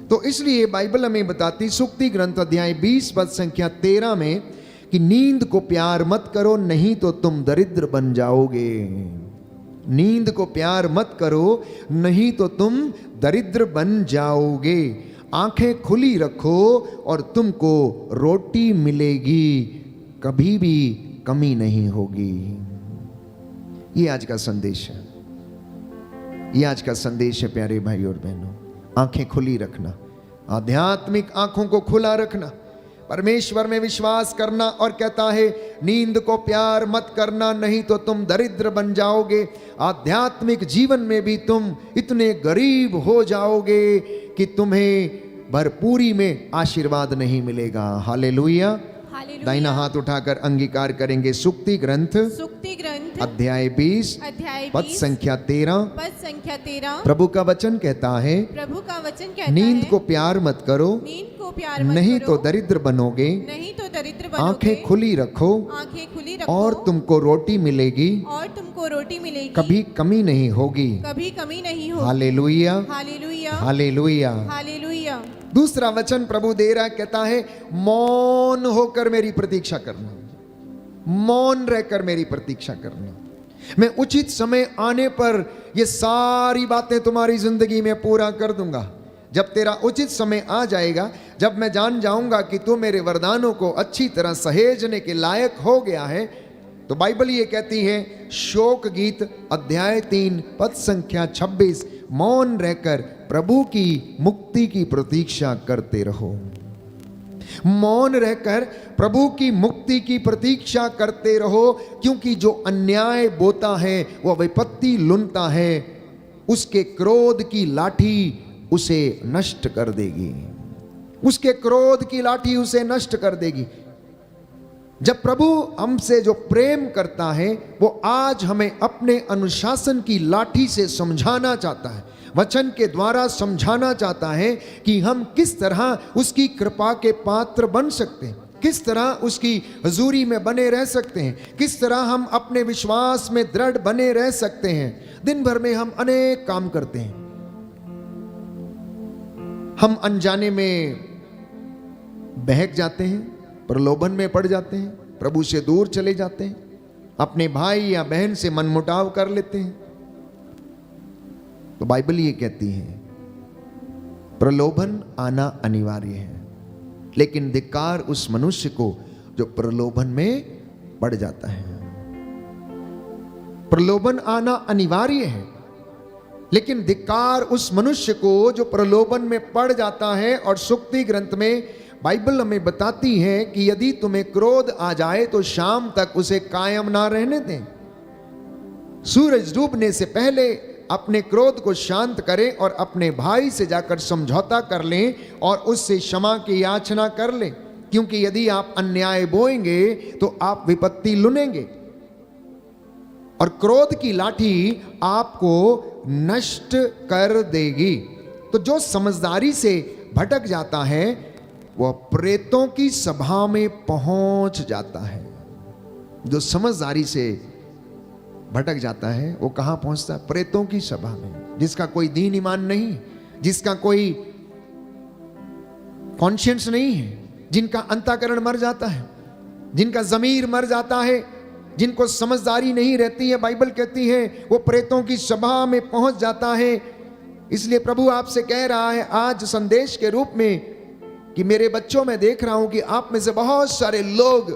तो इसलिए बाइबल हमें बताती, सुक्ति ग्रंथ अध्याय 20 पद संख्या 13 में कि नींद को प्यार मत करो नहीं तो तुम दरिद्र बन जाओगे। नींद को प्यार मत करो नहीं तो तुम दरिद्र बन जाओगे। आंखें खुली रखो और तुमको रोटी मिलेगी, कभी भी कमी नहीं होगी। ये आज का संदेश है, ये आज का संदेश है प्यारे भाई और बहनों। आंखें खुली रखना, आध्यात्मिक आंखों को खुला रखना, परमेश्वर में विश्वास करना, और कहता है नींद को प्यार मत करना नहीं तो तुम दरिद्र बन जाओगे। आध्यात्मिक जीवन में भी तुम इतने गरीब हो जाओगे कि तुम्हें भरपूरी में आशीर्वाद नहीं मिलेगा। हालेलुया। हालेलुया। दाहिना हाथ उठाकर अंगीकार करेंगे। सुक्ति ग्रंथ सुक्ति ग्रंथ अध्याय 20 अध्याय पद 20 संख्या 13 पद संख्या 13 प्रभु का वचन कहता है, प्रभु का वचन कहता नींद है, को प्यार मत करो नींद को प्यार मत नहीं करो, तो दरिद्र बनोगे। नहीं तो दरिद्र बनोगे। आंखें खुली रखो आंखें खुली रखो और तुमको रोटी मिलेगी, और तुमको रोटी मिलेगी, कभी कमी नहीं होगी। कभी कमी नहीं होगी। Hallelujah, hallelujah. हालेलुया। हालेलुया। दूसरा वचन प्रभु दे रहा, कहता है मौन होकर मेरी प्रतीक्षा करना, मौन रहकर मेरी प्रतीक्षा करना। मैं उचित समय आने पर ये सारी बातें तुम्हारी जिंदगी में पूरा कर दूंगा। जब तेरा उचित समय आ जाएगा, जब मैं जान जाऊंगा कि तू मेरे वरदानों को अच्छी तरह सहेजने के लायक हो गया है, तो बाइबल ये कहती है, शोक गीत अध्याय 3 पद संख्या 26, मौन रहकर प्रभु की मुक्ति की प्रतीक्षा करते रहो। मौन रहकर प्रभु की मुक्ति की प्रतीक्षा करते रहो, क्योंकि जो अन्याय बोता है वह विपत्ति लुनता है, उसके क्रोध की लाठी उसे नष्ट कर देगी, उसके क्रोध की लाठी उसे नष्ट कर देगी। जब प्रभु हमसे जो प्रेम करता है वो आज हमें अपने अनुशासन की लाठी से समझाना चाहता है, वचन के द्वारा समझाना चाहता है कि हम किस तरह उसकी कृपा के पात्र बन सकते हैं, किस तरह उसकी हजूरी में बने रह सकते हैं, किस तरह हम अपने विश्वास में दृढ़ बने रह सकते हैं। दिन भर में हम अनेक काम करते हैं, हम अनजाने में बहक जाते हैं, प्रलोभन में पड़ जाते हैं, प्रभु से दूर चले जाते हैं, अपने भाई या बहन से मनमुटाव कर लेते हैं। तो बाइबल ये कहती है प्रलोभन आना अनिवार्य है, लेकिन धिक्कार उस मनुष्य को जो प्रलोभन में पड़ जाता है। प्रलोभन आना अनिवार्य है, लेकिन धिक्कार उस मनुष्य को जो प्रलोभन में पड़ जाता है। और सुक्ति ग्रंथ में बाइबल हमें बताती है कि यदि तुम्हें क्रोध आ जाए तो शाम तक उसे कायम ना रहने दें। सूरज डूबने से पहले अपने क्रोध को शांत करें और अपने भाई से जाकर समझौता कर लें और उससे क्षमा की याचना कर लें। क्योंकि यदि आप अन्याय बोएंगे तो आप विपत्ति लुनेंगे, और क्रोध की लाठी आपको नष्ट कर देगी। तो जो समझदारी से भटक जाता है वह प्रेतों की सभा में पहुंच जाता है। जो समझदारी से भटक जाता है वो कहां पहुंचता है? प्रेतों की सभा में। जिसका कोई दीन ईमान नहीं, जिसका कोई कॉन्शियंस नहीं है, जिनका अंतःकरण मर जाता है, जिनका जमीर मर जाता है, जिनको समझदारी नहीं रहती है, बाइबल कहती है वो प्रेतों की सभा में पहुंच जाता है। इसलिए प्रभु आपसे कह रहा है आज संदेश के रूप में कि मेरे बच्चों, मैं देख रहा हूं कि आप में से बहुत सारे लोग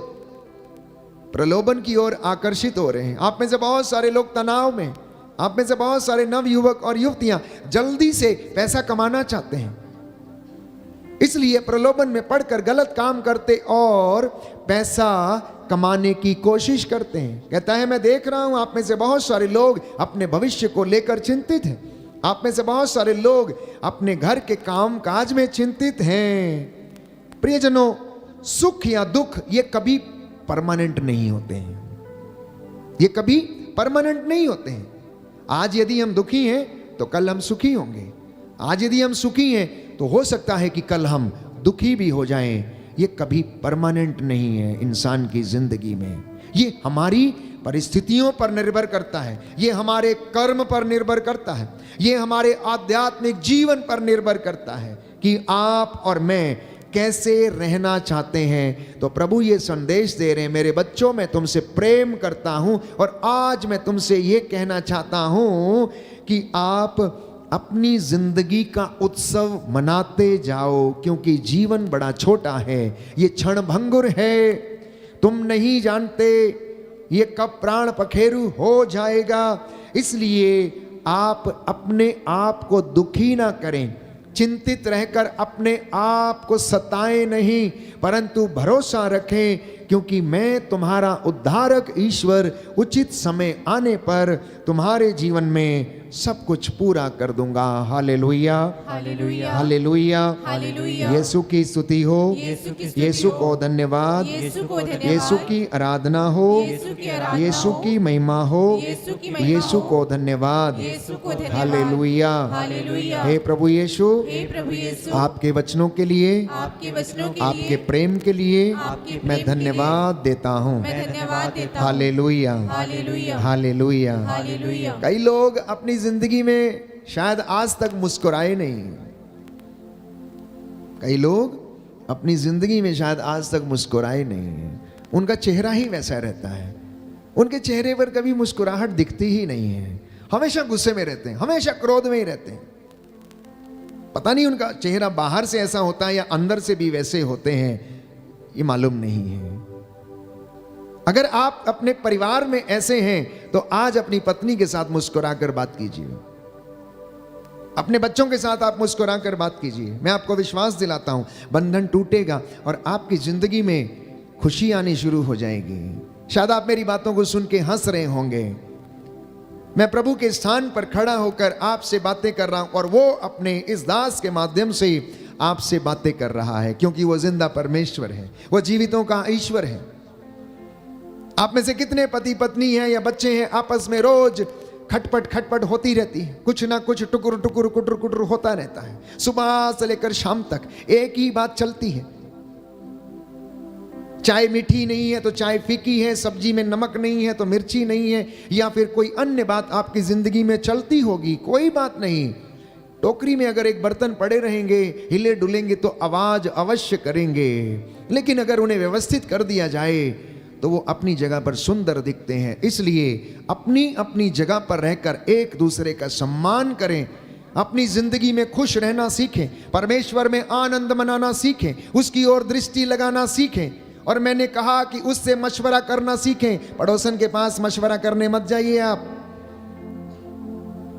प्रलोभन की ओर आकर्षित हो रहे हैं। आप में से बहुत सारे लोग तनाव में, आप में से बहुत सारे नव युवक और युवतियां जल्दी से पैसा कमाना चाहते हैं, इसलिए प्रलोभन में पड़कर गलत काम करते और पैसा कमाने की कोशिश करते हैं। कहता है मैं देख रहा हूं आप में से बहुत सारे लोग अपने भविष्य को लेकर चिंतित हैं। आप में से बहुत सारे लोग अपने घर के काम काज में चिंतित हैं। प्रियजनों, सुख या दुख ये कभी परमानेंट नहीं होते हैं, ये कभी परमानेंट नहीं होते हैं। आज यदि हम दुखी हैं तो कल हम सुखी होंगे, आज यदि हम सुखी हैं तो हो सकता है कि कल हम दुखी भी हो जाएं। ये कभी परमानेंट नहीं है इंसान की जिंदगी में। ये हमारी परिस्थितियों पर निर्भर करता है, ये हमारे कर्म पर निर्भर करता है, ये हमारे आध्यात्मिक जीवन पर निर्भर करता है कि आप और मैं कैसे रहना चाहते हैं। तो प्रभु ये संदेश दे रहे हैं, मेरे बच्चों मैं तुमसे प्रेम करता हूं और आज मैं तुमसे ये कहना चाहता हूं कि आप अपनी जिंदगी का उत्सव मनाते जाओ, क्योंकि जीवन बड़ा छोटा है, ये क्षणभंगुर है। तुम नहीं जानते ये कब प्राण पखेरु हो जाएगा। इसलिए आप अपने आप को दुखी ना करें, चिंतित रहकर अपने आप को सताएं नहीं, परंतु भरोसा रखें, क्योंकि मैं तुम्हारा उद्धारक ईश्वर उचित समय आने पर तुम्हारे जीवन में सब कुछ पूरा कर दूंगा। Hallelujah, hallelujah, hallelujah, hallelujah. यीशु की स्तुति हो, यीशु की स्तुति यीशु हो, को धन्यवाद, यीशु को धन्यवाद, यीशु की आराधना हो, यीशु की आराधना यीशु हो, की महिमा हो, यीशु की महिमा यीशु हो, को धन्यवाद। यीशु को धन्यवाद। Hallelujah, hallelujah. हे प्रभु यीशु, हे प्रभु यीशु, आपके वचनों के लिए, आपके वचनों के आपके लिए, प्रेम के लिए आपके प्रेम मैं के लिए धन्यवाद देता हूँ। मैं धन्यवाद देता हूँ। Hallelujah, hallelujah, hallelujah. हालेलुया। कई लोग अपनी जिंदगी में शायद आज तक मुस्कुराए नहीं, कई लोग अपनी जिंदगी में शायद आज तक मुस्कुराए नहीं, उनका चेहरा ही वैसा रहता है, उनके चेहरे पर कभी मुस्कुराहट दिखती ही नहीं है, हमेशा गुस्से में रहते हैं, हमेशा क्रोध में ही रहते हैं। पता नहीं उनका चेहरा बाहर से ऐसा होता है या अंदर से भी वैसे होते हैं, ये मालूम नहीं है। अगर आप अपने परिवार में ऐसे हैं तो आज अपनी पत्नी के साथ मुस्कुराकर बात कीजिए, अपने बच्चों के साथ आप मुस्कुराकर बात कीजिए। मैं आपको विश्वास दिलाता हूं बंधन टूटेगा और आपकी जिंदगी में खुशी आनी शुरू हो जाएगी। शायद आप मेरी बातों को सुन के हंस रहे होंगे। मैं प्रभु के स्थान पर खड़ा होकर आपसे बातें कर रहा हूं और वो अपने इस दास के माध्यम से आपसे बातें कर रहा है, क्योंकि वो जिंदा परमेश्वर है, वो जीवितों का ईश्वर है। आप में से कितने पति पत्नी हैं या बच्चे हैं, आपस में रोज खटपट खटपट होती रहती है, कुछ ना कुछ टुकुर टुकुर कुटर कुटर होता रहता है, सुबह से लेकर शाम तक एक ही बात चलती है। चाय मीठी नहीं है तो चाय फीकी है, सब्जी में नमक नहीं है तो मिर्ची नहीं है, या फिर कोई अन्य बात आपकी जिंदगी में चलती होगी। कोई बात नहीं, टोकरी में अगर एक बर्तन पड़े रहेंगे, हिले डुलेंगे तो आवाज अवश्य करेंगे, लेकिन अगर उन्हें व्यवस्थित कर दिया जाए तो वो अपनी जगह पर सुंदर दिखते हैं। इसलिए अपनी अपनी जगह पर रहकर एक दूसरे का सम्मान करें, अपनी जिंदगी में खुश रहना सीखें, परमेश्वर में आनंद मनाना सीखें, उसकी ओर दृष्टि लगाना सीखें। और मैंने कहा कि उससे मशवरा करना सीखें। पड़ोसन के पास मशवरा करने मत जाइए आप,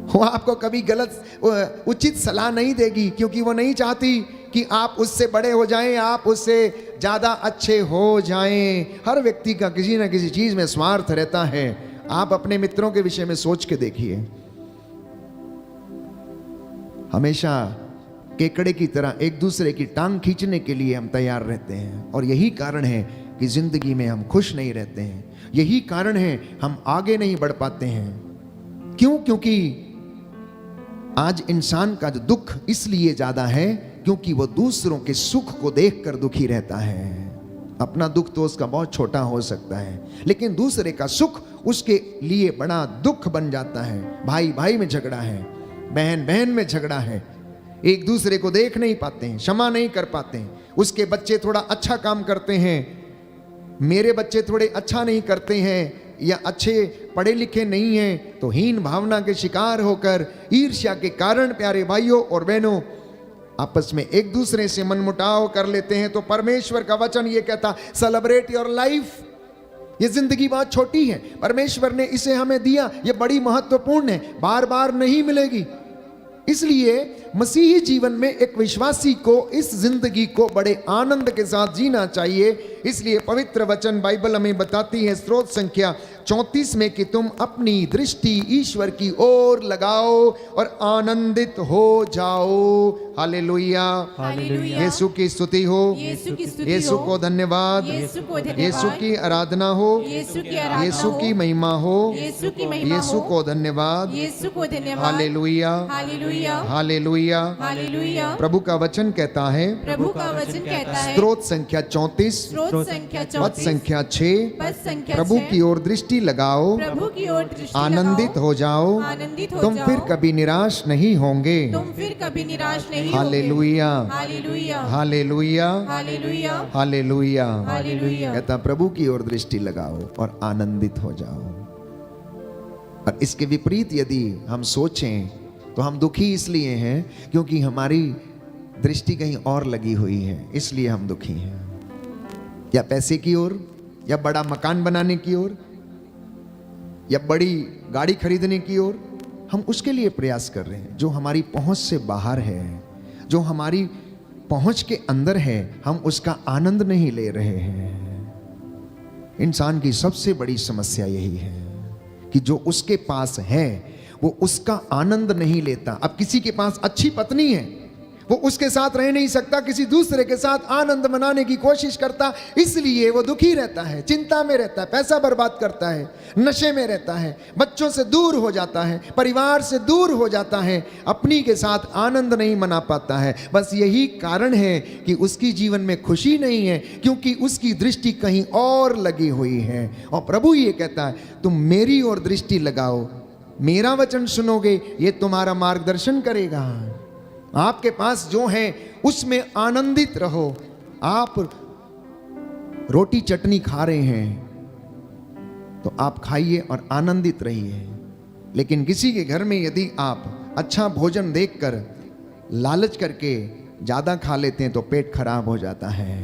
वो आपको कभी गलत उचित सलाह नहीं देगी, क्योंकि वो नहीं चाहती कि आप उससे बड़े हो जाएं, आप उससे ज़्यादा अच्छे हो जाएं। हर व्यक्ति का किसी ना किसी चीज़ में स्वार्थ रहता है। आप अपने मित्रों के विषय में सोच के देखिए, हमेशा केकड़े की तरह एक दूसरे की टांग खींचने के लिए हम तैयार रहते हैं। और यही कारण है कि जिंदगी में हम खुश नहीं रहते हैं, यही कारण है हम आगे नहीं बढ़ पाते हैं। क्यों? क्योंकि आज इंसान का जो दुख इसलिए ज्यादा है क्योंकि वो दूसरों के सुख को देखकर दुखी रहता है। अपना दुख तो उसका बहुत छोटा हो सकता है, लेकिन दूसरे का सुख उसके लिए बड़ा दुख बन जाता है। भाई भाई में झगड़ा है, बहन बहन में झगड़ा है, एक दूसरे को देख नहीं पाते हैं, क्षमा नहीं कर पाते हैं। उसके बच्चे थोड़ा अच्छा काम करते हैं, मेरे बच्चे थोड़े अच्छा नहीं करते हैं, या अच्छे पढ़े लिखे नहीं हैं, तो हीन भावना के शिकार होकर ईर्ष्या के कारण प्यारे भाइयों और बहनों आपस में एक दूसरे से मनमुटाव कर लेते हैं। तो परमेश्वर का वचन ये कहता, सेलिब्रेट योर लाइफ। ये जिंदगी बहुत छोटी है, परमेश्वर ने इसे हमें दिया, ये बड़ी महत्वपूर्ण है, बार बार नहीं मिलेगी। इसलिए मसीही जीवन में एक विश्वासी को इस जिंदगी को बड़े आनंद के साथ जीना चाहिए। इसलिए पवित्र वचन बाइबल हमें बताती है स्त्रोत संख्या 34 में कि तुम अपनी दृष्टि ईश्वर की ओर लगाओ और आनंदित हो जाओ। Hallelujah, hallelujah. यीशु की स्तुति हो, यीशु की स्तुति यीशु हो, को धन्यवाद, यीशु को धन्यवाद, यीशु की आराधना हो, यीशु की आराधना यीशु हो, की महिमा हो, यीशु की महिमा यीशु हो, को धन्यवाद। यीशु को धन्यवाद। Hallelujah, hallelujah, hallelujah. हालेलुया। प्रभु का वचन कहता है, प्रभु का वचन कहता है, स्त्रोत संख्या 34 स्रोत संख्या पद 34 संख्या 6, पद संख्या प्रभु 6, की ओर दृष्टि लगाओ, प्रभु की ओर दृष्टि आनंदित लगाओ, हो जाओ, आनंदित हो तुम जाओ, फिर कभी निराश नहीं होंगे। तुम फिर कभी निराश नहीं होगे। Hallelujah, hallelujah, hallelujah, hallelujah, hallelujah. Hallelujah. कहता प्रभु की ओर दृष्टि लगाओ और आनंदित हो जाओ। और इसके विपरीत यदि हम सोचें तो हम दुखी इसलिए हैं क्योंकि हमारी दृष्टि कहीं और लगी हुई है, इसलिए हम दुखी हैं। या पैसे की ओर, या बड़ा मकान बनाने की ओर, या बड़ी गाड़ी खरीदने की ओर, हम उसके लिए प्रयास कर रहे हैं जो हमारी पहुंच से बाहर है, जो हमारी पहुंच के अंदर है, हम उसका आनंद नहीं ले रहे हैं। इंसान की सबसे बड़ी समस्या यही है कि जो उसके पास है वो उसका आनंद नहीं लेता। अब किसी के पास अच्छी पत्नी है, वो उसके साथ रह नहीं सकता, किसी दूसरे के साथ आनंद मनाने की कोशिश करता, इसलिए वो दुखी रहता है, चिंता में रहता है, पैसा बर्बाद करता है, नशे में रहता है, बच्चों से दूर हो जाता है, परिवार से दूर हो जाता है, अपनी के साथ आनंद नहीं मना पाता है। बस यही कारण है कि उसकी जीवन में खुशी नहीं है, क्योंकि उसकी दृष्टि कहीं और लगी हुई है। और प्रभु ये कहता है तुम मेरी ओर दृष्टि लगाओ, मेरा वचन सुनोगे, ये तुम्हारा मार्गदर्शन करेगा। आपके पास जो है उसमें आनंदित रहो। आप रोटी चटनी खा रहे हैं तो आप खाइए और आनंदित रहिए, लेकिन किसी के घर में यदि आप अच्छा भोजन देखकर लालच करके ज्यादा खा लेते हैं तो पेट खराब हो जाता है।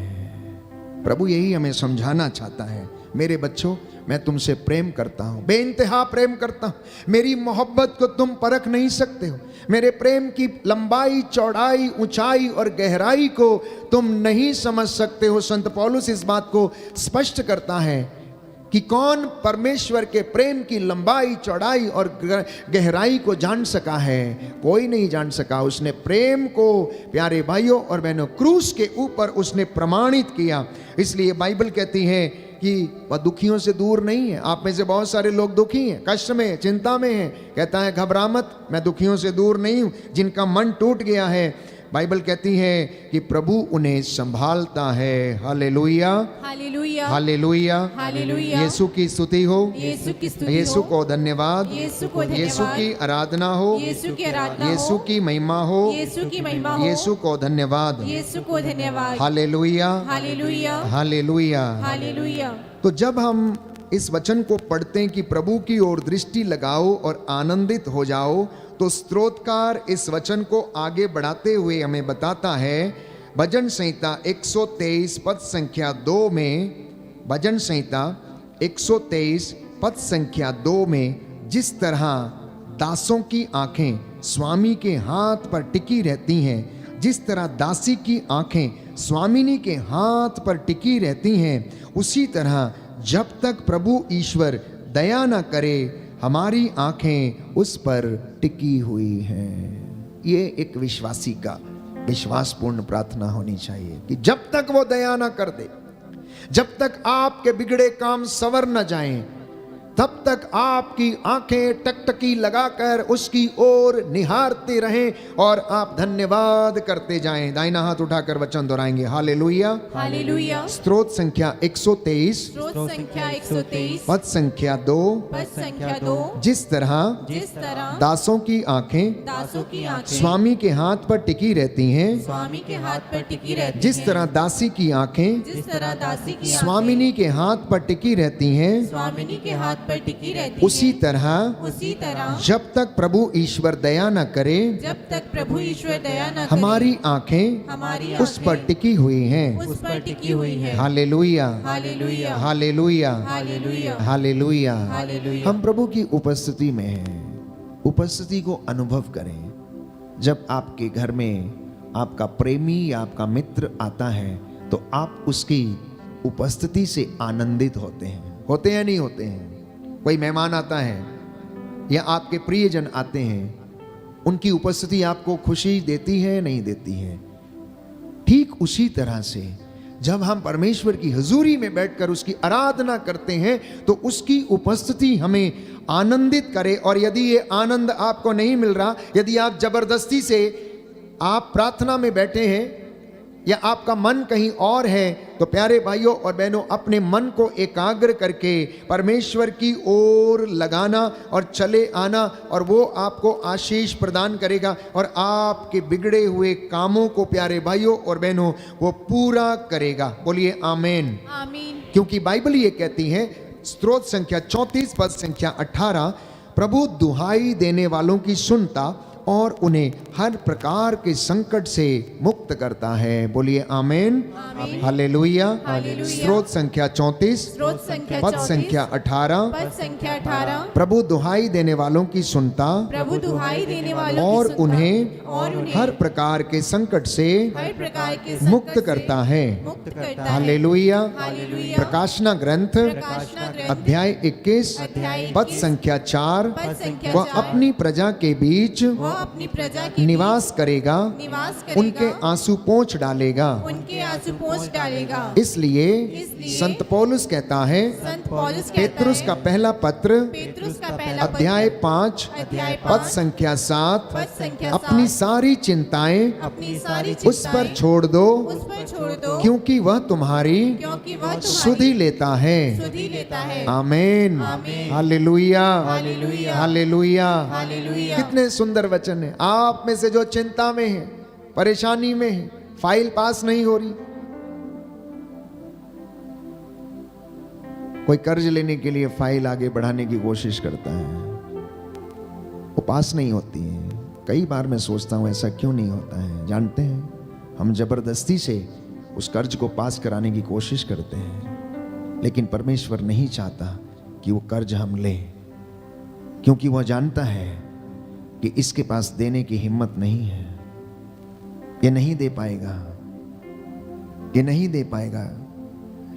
प्रभु यही हमें समझाना चाहता है, मेरे बच्चों मैं तुमसे प्रेम करता हूं, बेइंतहा प्रेम करता हूं, मेरी मोहब्बत को तुम परख नहीं सकते हो, मेरे प्रेम की लंबाई, चौड़ाई, ऊंचाई और गहराई को तुम नहीं समझ सकते हो। संत पौलुस इस बात को स्पष्ट करता है कि कौन परमेश्वर के प्रेम की लंबाई, चौड़ाई और गहराई को जान सका है? कोई नहीं जान सका। उसने प्रेम को प्यारे भाइयों और बहनों क्रूस के ऊपर उसने प्रमाणित किया। इसलिए बाइबल कहती है कि वह दुखियों से दूर नहीं है। आप में से बहुत सारे लोग दुखी हैं, कष्ट में, चिंता में हैं। कहता है घबरा मत, मैं दुखियों से दूर नहीं हूं। जिनका मन टूट गया है, बाइबल कहती है कि प्रभु उन्हें संभालता है। Hallelujah, hallelujah, hallelujah, hallelujah. यीशु की स्तुति हो, यीशु की स्तुति यीशु हो, को धन्यवाद, यीशु को धन्यवाद, यीशु की आराधना हो, यीशु की आराधना यीशु हो, की महिमा हो, यीशु की महिमा हो, यीशु को धन्यवाद। यीशु को धन्यवाद। Hallelujah, hallelujah, hallelujah. हालेलुया। तो जब हम इस वचन को पढ़ते हैं कि प्रभु की ओर दृष्टि लगाओ और आनंदित हो जाओ, तो स्तोत्रकार इस वचन को आगे बढ़ाते हुए हमें बताता है भजन संहिता 123 पद संख्या 2 में, भजन संहिता 123 पद संख्या 2 में जिस तरह दासों की आंखें स्वामी के हाथ पर टिकी रहती हैं, जिस तरह दासी की आंखें स्वामिनी के हाथ पर टिकी रहती हैं, उसी तरह जब तक प्रभु ईश्वर दया न करे हमारी आंखें उस पर टिकी हुई हैं। ये एक विश्वासी का विश्वासपूर्ण प्रार्थना होनी चाहिए कि जब तक वो दया ना कर दे, जब तक आपके बिगड़े काम संवर न जाएं, तब तक आपकी आंखें टकटकी लगाकर उसकी ओर निहारते रहें और आप धन्यवाद करते जाएं। दाहिना हाथ उठाकर वचन दोहराएंगे, हालेलुया। हालेलुया। स्तोत्र संख्या 123, स्रोत संख्या 123, पद संख्या 2। पद संख्या 2। जिस तरह दासों की आंखें दासों की आंखें स्वामी के हाथ पर टिकी रहती हैं, स्वामी के हाथ पर टिकी रहती जिस तरह दासी की आंखें जिस तरह दासी की स्वामिनी के हाथ पर टिकी रहती हैं, स्वामिनी के हाथ पर टिकी रहती उसी तरह उसी तरह जब तक प्रभु ईश्वर दया न करे, जब तक प्रभु ईश्वर दया न करे, हमारी आंखें हमारी उस पर टिकी हुई हैं। उस पर टिकी हुई है। Hallelujah, hallelujah. Hallelujah, hallelujah. Hallelujah. Hallelujah. हम प्रभु की उपस्थिति में हैं। उपस्थिति को अनुभव करें। जब आपके घर में आपका प्रेमी या आपका मित्र आता है तो आप उसकी उपस्थिति से आनंदित होते हैं नहीं होते हैं? कोई मेहमान आता है या आपके प्रियजन आते हैं, उनकी उपस्थिति आपको खुशी देती है नहीं देती है? ठीक उसी तरह से जब हम परमेश्वर की हजूरी में बैठकर उसकी आराधना करते हैं तो उसकी उपस्थिति हमें आनंदित करे। और यदि ये आनंद आपको नहीं मिल रहा, यदि आप जबरदस्ती से आप प्रार्थना में बैठे हैं या आपका मन कहीं और है, तो प्यारे भाइयों और बहनों, अपने मन को एकाग्र करके परमेश्वर की ओर लगाना और चले आना, और वो आपको आशीष प्रदान करेगा और आपके बिगड़े हुए कामों को प्यारे भाइयों और बहनों वो पूरा करेगा। बोलिए आमीन। आमीन। क्योंकि बाइबल ये कहती है, स्तोत्र संख्या 34 पद संख्या 18, प्रभु दुहाई देने वालों की सुनता और उन्हें हर प्रकार के संकट से मुक्त करता है। बोलिए आमीन। हालेलुया। स्तोत्र संख्या 34 स्रोत संख्या पद 34, संख्या 18, पद संख्या 18, प्रभु दुहाई देने वालों की सुनता प्रभु दुहाई देने वालों की और सुनता उन्हें हर प्रकार के संकट से हर प्रकार के संकट मुक्त से करता है। मुक्त करता है। हालेलुया। हालेलुया। प्रकाशना ग्रंथ प्रकाशना ग्रंथ अध्याय 21 अध्याय पद 21, संख्या 4, पद संख्या वह 4, अपनी प्रजा के बीच वह अपनी प्रजा की निवास करेगा, निवास करेगा, उनके आंसू पोंछ डालेगा। उनके आंसू पोंछ डालेगा। इसलिए संत पौलुस कहता है, संत पौलुस कहता पेतरुस है, का पहला पत्र पेतरुस का पहला अध्याय पत्र 5 अध्याय पद 5 संख्या 7, पद संख्या अपनी 7, सारी चिंताएं अपनी सारी उस पर चिंताएं छोड़ दो, उस पर छोड़ दो, क्योंकि वह तुम्हारी क्योंकि वह सुधि लेता है। सुधि लेता है। आमीन। आमीन। Hallelujah, hallelujah. हालेलुया। हालेलुया। कितने सुंदर वचन है। आप में से जो चिंता में है, परेशानी में है, फाइल पास नहीं हो रही, कोई कर्ज लेने के लिए फाइल आगे बढ़ाने की कोशिश करता है, वो पास नहीं होती है। कई बार मैं सोचता हूं ऐसा क्यों नहीं होता है। जानते हैं, हम जबरदस्ती से उस कर्ज को पास कराने की कोशिश करते हैं, लेकिन परमेश्वर नहीं चाहता कि वो कर्ज हम लें, क्योंकि वह जानता है कि इसके पास देने की हिम्मत नहीं है, ये नहीं दे पाएगा, ये नहीं दे पाएगा।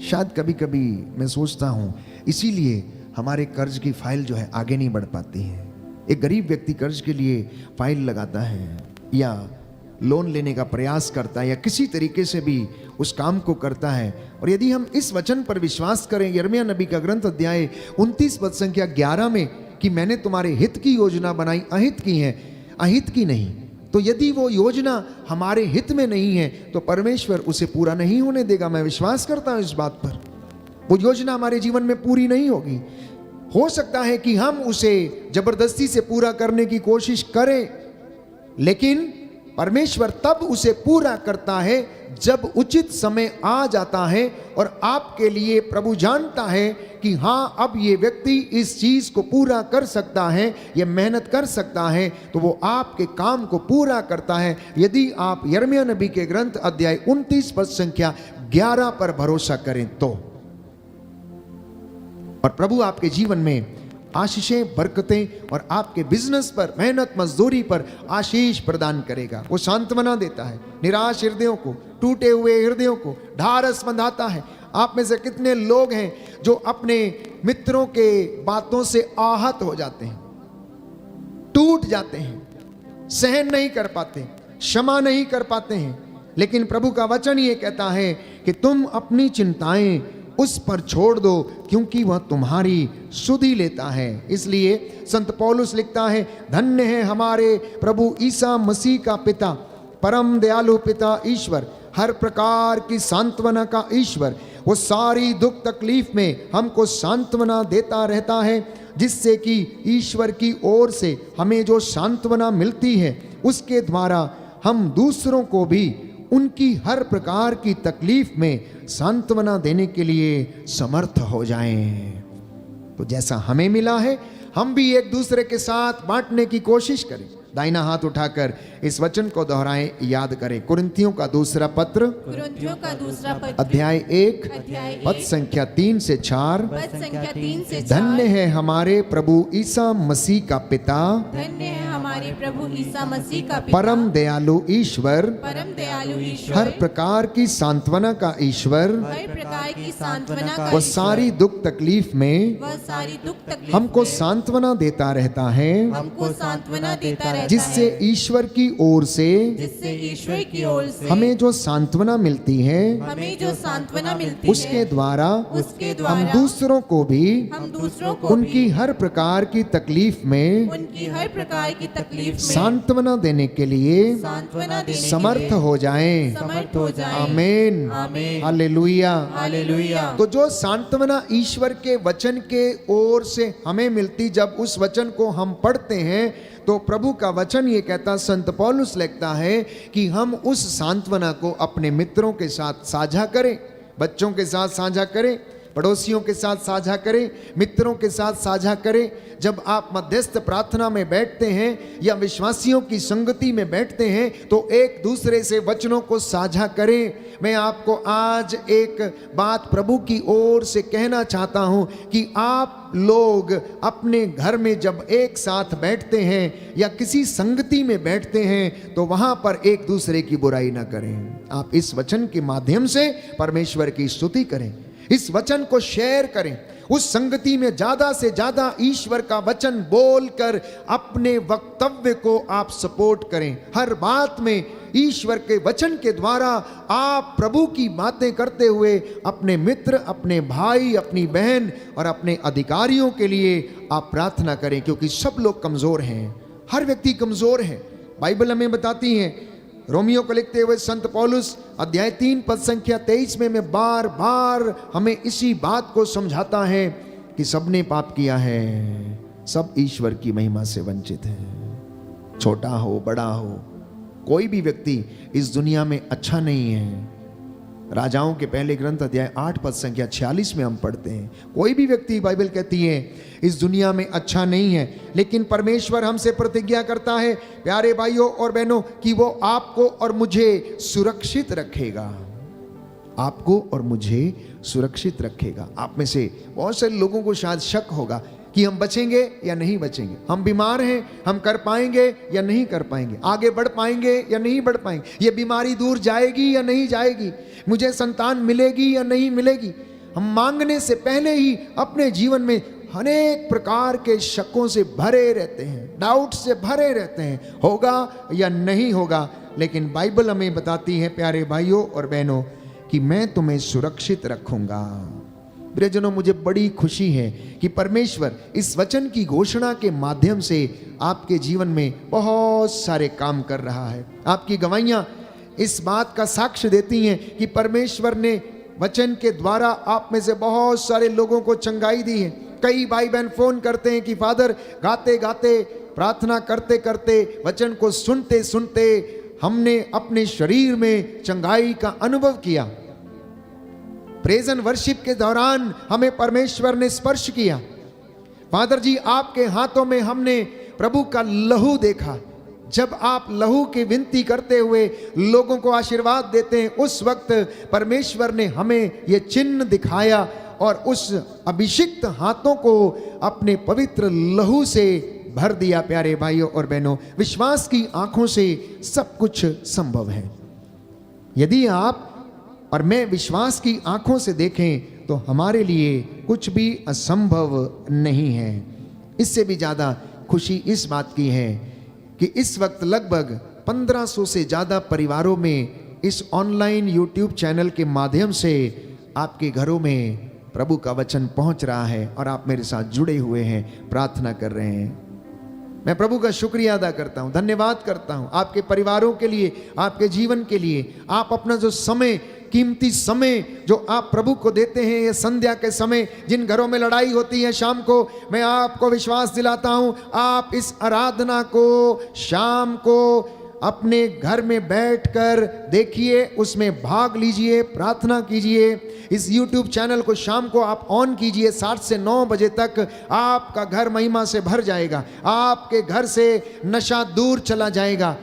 शायद कभी कभी मैं सोचता हूं इसीलिए हमारे कर्ज की फाइल जो है आगे नहीं बढ़ पाती है। एक गरीब व्यक्ति कर्ज के लिए फाइल लगाता है या लोन लेने का प्रयास करता है या किसी तरीके से भी उस काम को करता है, और यदि हम इस वचन पर विश्वास करें, यिर्मयाह नबी का ग्रंथ अध्याय 29 पद संख्या 11 में, कि मैंने तुम्हारे हित की योजना बनाई, अहित की है, अहित की नहीं। तो यदि वो योजना हमारे हित में नहीं है तो परमेश्वर उसे पूरा नहीं होने देगा। मैं विश्वास करता हूं इस बात पर। वो योजना हमारे जीवन में पूरी नहीं होगी। हो सकता है कि हम उसे जबरदस्ती से पूरा करने की कोशिश करें, लेकिन परमेश्वर तब उसे पूरा करता है जब उचित समय आ जाता है और आपके लिए प्रभु जानता है कि हाँ, अब ये व्यक्ति इस चीज को पूरा कर सकता है, ये मेहनत कर सकता है, तो वो आपके काम को पूरा करता है। यदि आप यिर्मयाह नबी के ग्रंथ अध्याय 29 पद संख्या 11 पर भरोसा करें तो, और प्रभु आपके जीवन में आशीषें, बरकतें और आपके बिजनेस पर, मेहनत मजदूरी पर आशीष प्रदान करेगा। वो सांत्वना देता है निराश हृदयों को, टूटे हुए हृदयों को ढारस बंधाता है। आप में से कितने लोग हैं जो अपने मित्रों के बातों से आहत हो जाते हैं, टूट जाते हैं, सहन नहीं कर पाते, क्षमा नहीं कर पाते हैं, लेकिन प्रभु का वचन ये कहता है कि तुम अपनी चिंताएं उस पर छोड़ दो, क्योंकि वह तुम्हारी सुधि लेता है। इसलिए संत पौलुस लिखता है, धन्य है हमारे प्रभु ईसा मसीह का पिता, परम दयालु पिता ईश्वर, हर प्रकार की सांत्वना का ईश्वर। वो सारी दुख तकलीफ में हमको सांत्वना देता रहता है, जिससे कि ईश्वर की ओर से हमें जो सांत्वना मिलती है उसके द्वारा हम दूसरों को भी उनकी हर प्रकार की तकलीफ में सांत्वना देने के लिए समर्थ हो जाएं। तो जैसा हमें मिला है हम भी एक दूसरे के साथ बांटने की कोशिश करें। दाहिना हाथ उठाकर इस वचन को दोहराएं, याद करें। कुरिन्थियों का दूसरा पत्र, कुरिन्थियों का दूसरा पत्र, अध्याय 1 अध्याय पद संख्या 3 से 4। पद संख्या 3 से 4। धन्य है हमारे प्रभु ईसा मसीह का पिता, धन्य है हमारे प्रभु ईसा मसीह का पिता, परम दयालु ईश्वर, परम दयालु ईश्वर, हर प्रकार की सांत्वना का ईश्वर। हर प्रकार की सांत्वना का वह ईश्वर, सारी दुख तकलीफ में वह सारी दुख तकलीफ हमको में सांत्वना देता रहता है, हमको सांत्वना देता रहता जिससे है, ईश्वर की ओर से जिससे ईश्वर की ओर से हमें जो सांत्वना मिलती है हमें जो सांत्वना मिलती उसके है, द्वारा उसके हम द्वारा दूसरों को भी हम दूसरों को उनकी हर प्रकार की तकलीफ में उनकी हर प्रकार की तकलीफ में सांत्वना देने के लिए सांत्वना देने के समर्थ लिए हो जाएं। समर्थ हो जाए। आमीन, आमीन, हालेलुया। हालेलुया। तो जो सांत्वना ईश्वर के वचन के ओर से हमें मिलती, जब उस वचन को हम पढ़ते हैं तो प्रभु का वचन ये कहता, संत पौलुस लिखता है कि हम उस सांत्वना को अपने मित्रों के साथ साझा करें, बच्चों के साथ साझा करें, पड़ोसियों के साथ साझा करें, मित्रों के साथ साझा करें। जब आप मध्यस्थ प्रार्थना में बैठते हैं या विश्वासियों की संगति में बैठते हैं तो एक दूसरे से वचनों को साझा करें। मैं आपको आज एक बात प्रभु की ओर से कहना चाहता हूं कि आप लोग अपने घर में जब एक साथ बैठते हैं या किसी संगति में बैठते हैं तो वहां पर एक दूसरे की बुराई ना करें। आप इस वचन के माध्यम से परमेश्वर की स्तुति करें, इस वचन को शेयर करें, उस संगति में ज्यादा से ज्यादा ईश्वर का वचन बोलकर अपने वक्तव्य को आप सपोर्ट करें। हर बात में ईश्वर के वचन के द्वारा आप प्रभु की बातें करते हुए अपने मित्र, अपने भाई, अपनी बहन और अपने अधिकारियों के लिए आप प्रार्थना करें, क्योंकि सब लोग कमजोर हैं, हर व्यक्ति कमजोर है। बाइबल हमें बताती है, रोमियो को लिखते हुए संत पौलुस अध्याय 3 पद संख्या 23 में बार बार हमें इसी बात को समझाता है कि सबने पाप किया है, सब ईश्वर की महिमा से वंचित है। छोटा हो बड़ा हो, कोई भी व्यक्ति इस दुनिया में अच्छा नहीं है। राजाओं के पहले ग्रंथ अध्याय 8 पद संख्या 46 में हम पढ़ते हैं, कोई भी व्यक्ति, बाइबल कहती है, इस दुनिया में अच्छा नहीं है। लेकिन परमेश्वर हमसे प्रतिज्ञा करता है प्यारे भाइयों और बहनों कि वो आपको और मुझे सुरक्षित रखेगा, आपको और मुझे सुरक्षित रखेगा। आप में से बहुत सारे लोगों को शायद शक होगा कि हम बचेंगे या नहीं बचेंगे, हम बीमार हैं, हम कर पाएंगे या नहीं कर पाएंगे, आगे बढ़ पाएंगे या नहीं बढ़ पाएंगे, ये बीमारी दूर जाएगी या नहीं जाएगी, मुझे संतान मिलेगी या नहीं मिलेगी। हम मांगने से पहले ही अपने जीवन में अनेक प्रकार के शकों से भरे रहते हैं, डाउट से भरे रहते हैं, होगा या नहीं होगा। लेकिन बाइबल हमें बताती है प्यारे भाइयों और बहनों कि मैं तुम्हें सुरक्षित रखूंगा। प्रियजनों, मुझे बड़ी खुशी है कि परमेश्वर इस वचन की घोषणा के माध्यम से आपके जीवन में बहुत सारे काम कर रहा है। आपकी गवाहियां इस बात का साक्ष्य देती हैं कि परमेश्वर ने वचन के द्वारा आप में से बहुत सारे लोगों को चंगाई दी है। कई भाई बहन फोन करते हैं कि फादर, गाते गाते, प्रार्थना करते करते, वचन को सुनते सुनते हमने अपने शरीर में चंगाई का अनुभव किया। प्रेज एंड वर्शिप के दौरान हमें परमेश्वर ने स्पर्श किया। फादर जी, आपके हाथों में हमने प्रभु का लहू देखा। जब आप लहू की विनती करते हुए लोगों को आशीर्वाद देते हैं, उस वक्त परमेश्वर ने हमें ये चिन्ह दिखाया और उस अभिषिक्त हाथों को अपने पवित्र लहू से भर दिया। प्यारे भाइयों और बहनों, विश्वास की आंखों से सब कुछ संभव है। यदि आप और मैं विश्वास की आंखों से देखें तो हमारे लिए कुछ भी असंभव नहीं है। इससे भी ज़्यादा खुशी इस बात की है कि इस वक्त लगभग 1500 से ज़्यादा परिवारों में इस ऑनलाइन यूट्यूब चैनल के माध्यम से आपके घरों में प्रभु का वचन पहुंच रहा है और आप मेरे साथ जुड़े हुए हैं, प्रार्थना कर रहे हैं। मैं प्रभु का शुक्रिया अदा करता हूं, धन्यवाद करता हूं आपके परिवारों के लिए, आपके जीवन के लिए। आप अपना जो समय, कीमती समय जो आप प्रभु को देते हैं, ये संध्या के समय जिन घरों में लड़ाई होती है शाम को, मैं आपको विश्वास दिलाता हूं आप इस आराधना को शाम को अपने घर में बैठकर देखिए, उसमें भाग लीजिए, प्रार्थना कीजिए। इस YouTube चैनल को शाम को आप ऑन कीजिए, 7 से 9 बजे तक आपका घर महिमा से भर जाएगा। आपके घर से नशा दूर चला जाएगा,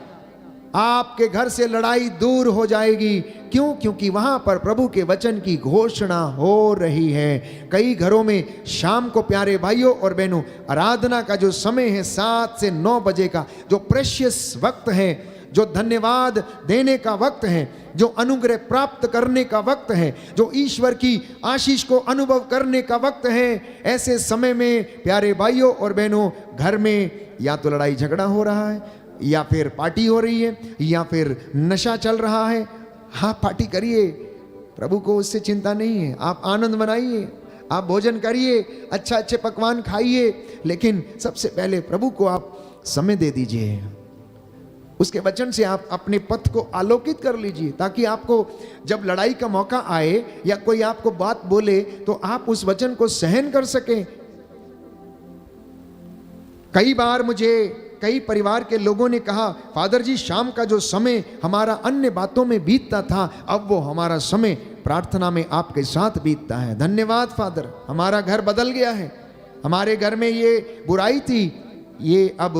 आपके घर से लड़ाई दूर हो जाएगी। क्यों? क्योंकि वहां पर प्रभु के वचन की घोषणा हो रही है। कई घरों में शाम को प्यारे भाइयों और बहनों आराधना का जो समय है 7 से 9 बजे का, जो प्रेशियस वक्त है, जो धन्यवाद देने का वक्त है, जो अनुग्रह प्राप्त करने का वक्त है, जो ईश्वर की आशीष को अनुभव करने का वक्त है, ऐसे समय में प्यारे भाइयों और बहनों घर में या तो लड़ाई झगड़ा हो रहा है, या फिर पार्टी हो रही है, या फिर नशा चल रहा है। हाँ, पार्टी करिए, प्रभु को उससे चिंता नहीं है। आप आनंद मनाइए, आप भोजन करिए, अच्छे पकवान खाइए, लेकिन सबसे पहले प्रभु को आप समय दे दीजिए। उसके वचन से आप अपने पथ को आलोकित कर लीजिए, ताकि आपको जब लड़ाई का मौका आए या कोई आपको बात बोले तो आप उस वचन को सहन कर सकें। कई बार मुझे कई परिवार के लोगों ने कहा, फादर जी शाम का जो समय हमारा अन्य बातों में बीतता था, अब वो हमारा समय प्रार्थना में आपके साथ बीतता है। धन्यवाद फादर, हमारा घर बदल गया है। हमारे घर में ये बुराई थी, ये अब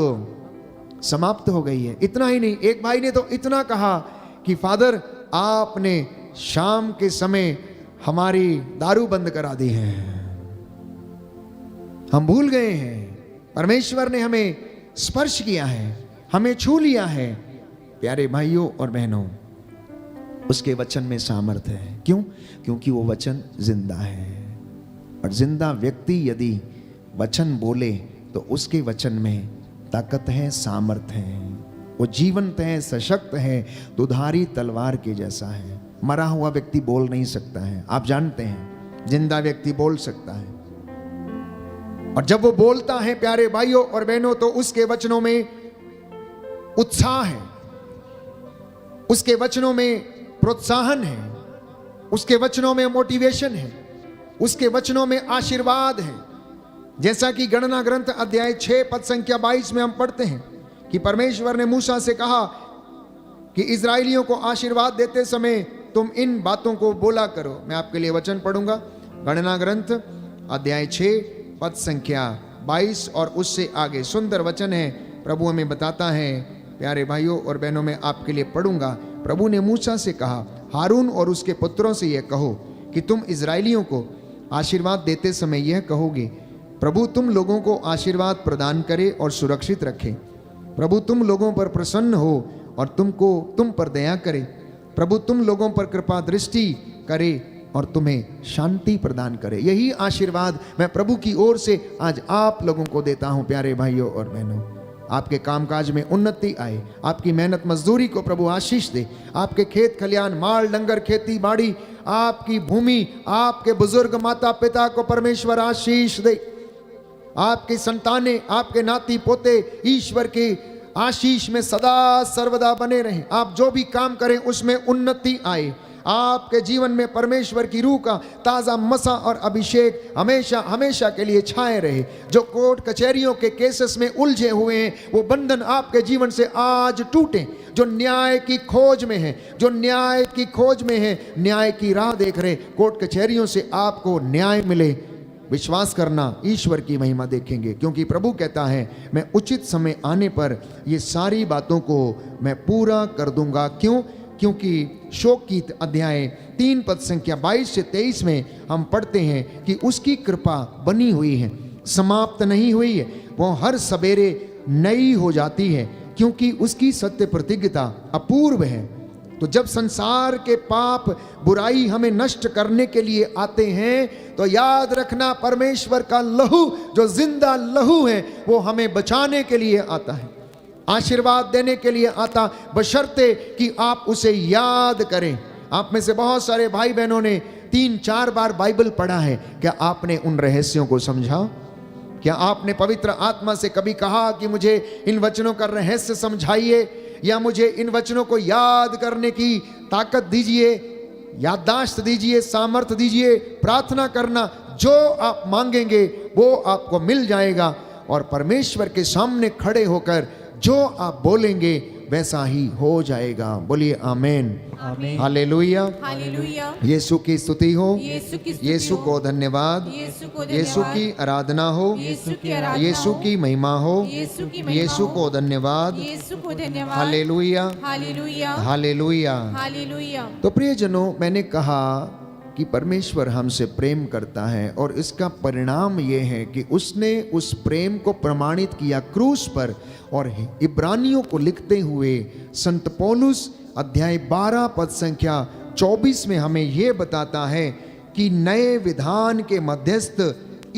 समाप्त हो गई है। इतना ही नहीं, एक भाई ने तो इतना कहा कि फादर आपने शाम के समय हमारी दारू बंद करा दी है, हम भूल गए हैं, परमेश्वर ने हमें स्पर्श किया है, हमें छू लिया है। प्यारे भाइयों और बहनों, उसके वचन में सामर्थ्य है। क्यों? क्योंकि वो वचन जिंदा है, और जिंदा व्यक्ति यदि वचन बोले तो उसके वचन में ताकत है, सामर्थ्य है, वो जीवंत है, सशक्त है, दुधारी तलवार के जैसा है। मरा हुआ व्यक्ति बोल नहीं सकता है, आप जानते हैं, जिंदा व्यक्ति बोल सकता है। और जब वो बोलता है प्यारे भाइयों और बहनों, तो उसके वचनों में उत्साह है, उसके वचनों में प्रोत्साहन है, उसके वचनों में मोटिवेशन है, उसके वचनों में आशीर्वाद है। जैसा कि गणना ग्रंथ अध्याय 6 पद संख्या 22 में हम पढ़ते हैं कि परमेश्वर ने मूसा से कहा कि इजराइलियों को आशीर्वाद देते समय तुम इन बातों को बोला करो। मैं आपके लिए वचन पढ़ूंगा, गणना ग्रंथ अध्याय 6 पद संख्या 22 और उससे आगे। सुंदर वचन है, प्रभु हमें बताता है। प्यारे भाइयों और बहनों, मैं आपके लिए पढ़ूंगा। प्रभु ने मूसा से कहा, हारून और उसके पुत्रों से यह कहो कि तुम इजराइलियों को आशीर्वाद देते समय यह कहोगे, प्रभु तुम लोगों को आशीर्वाद प्रदान करे और सुरक्षित रखे। प्रभु तुम लोगों पर प्रसन्न हो और तुम पर दया करे। प्रभु तुम लोगों पर कृपा दृष्टि करे और तुम्हें शांति प्रदान करे। यही आशीर्वाद मैं प्रभु की ओर से आज आप लोगों को देता हूं। प्यारे भाइयों और बहनों, आपके कामकाज में उन्नति आए, आपकी मेहनत मजदूरी को प्रभु आशीष दे, आपके खेत खलियान, माल डंगर, खेती बाड़ी, आपकी भूमि, आपके बुजुर्ग माता पिता को परमेश्वर आशीष दे, आपकी संतानें, आपके नाती पोते ईश्वर के आशीष में सदा सर्वदा बने रहें। आप जो भी काम करें उसमें उन्नति आए। आपके जीवन में परमेश्वर की रूह का ताज़ा मसा और अभिषेक हमेशा हमेशा के लिए छाए रहे। जो कोर्ट कचहरियों के केसेस में उलझे हुए हैं, वो बंधन आपके जीवन से आज टूटे। जो न्याय की खोज में है, जो न्याय की खोज में है, न्याय की राह देख रहे, कोर्ट कचहरियों से आपको न्याय मिले। विश्वास करना, ईश्वर की महिमा देखेंगे, क्योंकि प्रभु कहता है मैं उचित समय आने पर ये सारी बातों को मैं पूरा कर दूंगा। क्यों? क्योंकि शोकीत अध्याय 3 पद संख्या 22 से 23 में हम पढ़ते हैं कि उसकी कृपा बनी हुई है, समाप्त नहीं हुई है, वो हर सवेरे नई हो जाती है, क्योंकि उसकी सत्य प्रतिज्ञता अपूर्व है। तो जब संसार के पाप बुराई हमें नष्ट करने के लिए आते हैं, तो याद रखना परमेश्वर का लहू जो जिंदा लहू है वो हमें बचाने के लिए आता है। आशीर्वाद देने के लिए आता, बशर्ते कि आप उसे याद करें। आप में से बहुत सारे भाई बहनों ने 3-4 बार बाइबल पढ़ा है। क्या आपने उन रहस्यों को समझा? क्या आपने पवित्र आत्मा से कभी कहा कि मुझे इन वचनों का रहस्य समझाइए, या मुझे इन वचनों को याद करने की ताकत दीजिए, याददाश्त दीजिए, सामर्थ्य दीजिए? प्रार्थना करना, जो आप मांगेंगे वो आपको मिल जाएगा, और परमेश्वर के सामने खड़े होकर जो आप बोलेंगे वैसा ही हो जाएगा। बोलिए आमेन, आमीन। हालेलुया। हालेलुया। यीशु की स्तुति हो, यीशु की स्तुति यीशु हो। को धन्यवाद, यीशु को यीशु धन्यवाद। की आराधना हो, यीशु की आराधना यीशु हो। की महिमा हो, यीशु की महिमा यीशु हो। को धन्यवाद। यीशु को धन्यवाद। Hallelujah, hallelujah. हालेलुया। हालेलुया। तो प्रियजनों, मैंने कहा कि परमेश्वर हमसे प्रेम करता है, और इसका परिणाम यह है कि उसने उस प्रेम को प्रमाणित किया क्रूस पर। और इब्रानियों को लिखते हुए संत पौलुस अध्याय 12 पद संख्या 24 में हमें यह बताता है कि नए विधान के मध्यस्थ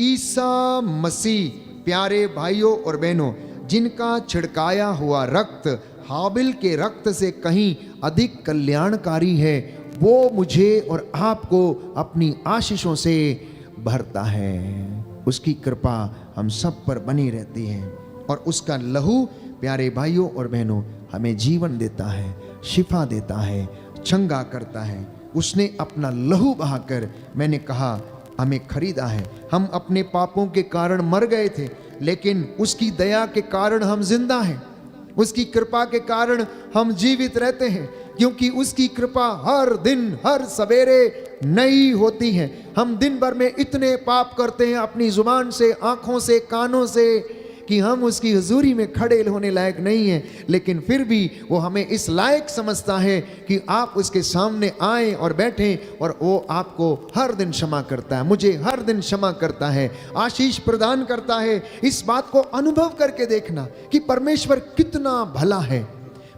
ईसा मसीह, प्यारे भाइयों और बहनों, जिनका छिड़काया हुआ रक्त हाबिल के रक्त से कहीं अधिक कल्याणकारी है, वो मुझे और आपको अपनी आशीषों से भरता है। उसकी कृपा हम सब पर बनी रहती है, और उसका लहू, प्यारे भाइयों और बहनों, हमें जीवन देता है, शिफा देता है, चंगा करता है। उसने अपना लहू बहाकर, मैंने कहा, हमें खरीदा है। हम अपने पापों के कारण मर गए थे, लेकिन उसकी दया के कारण हम जिंदा हैं। उसकी कृपा के कारण हम जीवित रहते हैं, क्योंकि उसकी कृपा हर दिन, हर सवेरे नई होती है। हम दिन भर में इतने पाप करते हैं अपनी जुबान से, आंखों से, कानों से, कि हम उसकी हुजूरी में खड़े होने लायक नहीं हैं, लेकिन फिर भी वो हमें इस लायक समझता है कि आप उसके सामने आए और बैठें, और वो आपको हर दिन क्षमा करता है, मुझे हर दिन क्षमा करता है, आशीष प्रदान करता है। इस बात को अनुभव करके देखना कि परमेश्वर कितना भला है,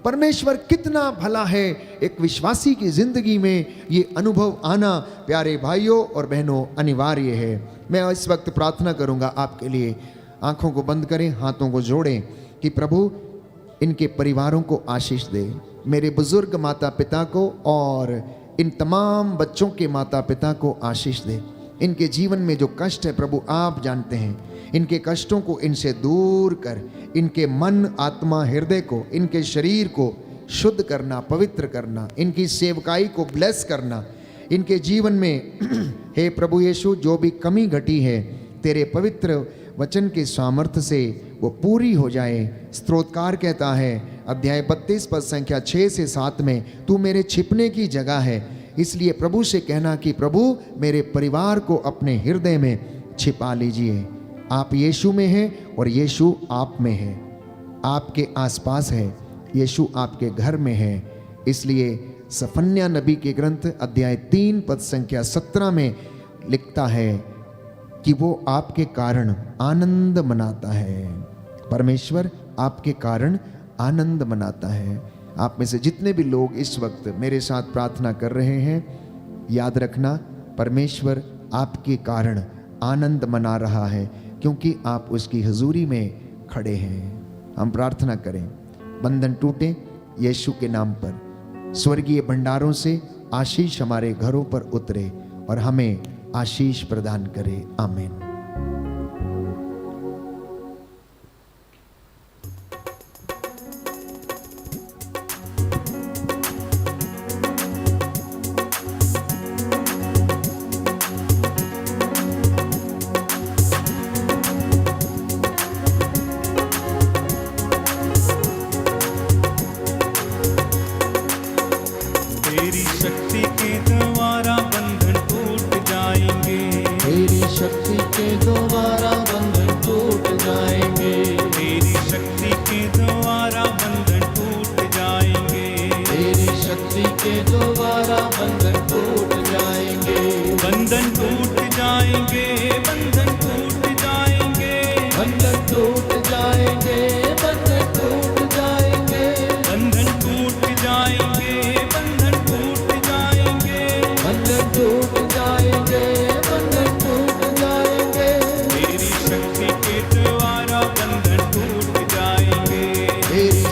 परमेश्वर कितना भला है। एक विश्वासी की जिंदगी में ये अनुभव आना, प्यारे भाइयों और बहनों, अनिवार्य है। मैं इस वक्त प्रार्थना करूंगा आपके लिए। आंखों को बंद करें, हाथों को जोड़ें कि प्रभु इनके परिवारों को आशीष दे। मेरे बुजुर्ग माता पिता को और इन तमाम बच्चों के माता पिता को आशीष दे। इनके जीवन में जो कष्ट है प्रभु आप जानते हैं, इनके कष्टों को इनसे दूर कर, इनके मन, आत्मा, हृदय को, इनके शरीर को शुद्ध करना, पवित्र करना, इनकी सेवकाई को ब्लेस करना। इनके जीवन में हे प्रभु यीशु, जो भी कमी घटी है, तेरे पवित्र वचन के सामर्थ्य से वो पूरी हो जाए। स्तोत्रकार कहता है अध्याय 32 पद संख्या 6 से 7 में, तू मेरे छिपने की जगह है। इसलिए प्रभु से कहना कि प्रभु मेरे परिवार को अपने हृदय में छिपा लीजिए। आप यीशु में हैं और यीशु आप में है, आपके आसपास है, यीशु आपके घर में है। इसलिए सफन्या नबी के ग्रंथ अध्याय 3 पद संख्या 17 में लिखता है कि वो आपके कारण आनंद मनाता है। परमेश्वर आपके कारण आनंद मनाता है। आप में से जितने भी लोग इस वक्त मेरे साथ प्रार्थना कर रहे हैं, याद रखना परमेश्वर आपके कारण आनंद मना रहा है, क्योंकि आप उसकी हुजूरी में खड़े हैं। हम प्रार्थना करें, बंधन टूटे यीशु के नाम पर, स्वर्गीय भंडारों से आशीष हमारे घरों पर उतरे और हमें आशीष प्रदान करे। आमीन। तेरी शक्ति के द्वारा बंधन टूट जाएंगे, तेरी शक्ति के द्वारा बंधन टूट जाएंगे, तेरी शक्ति के द्वारा बंधन टूट जाएंगे, तेरी शक्ति के द्वारा बंधन टूट जाएंगे, बंधन टूट जाएंगे, बंधन टूट जाएंगे, बंधन टूट जाएंगे, बंधन टूट जाएंगे, बंधन टूट जाएंगे, बंधन टूट जाएंगे, बंधन टूट जाएंगे, बंधन टूट जाएंगे, तेरी शक्ति के द्वारा बंधन टूट जाएंगे, तेरी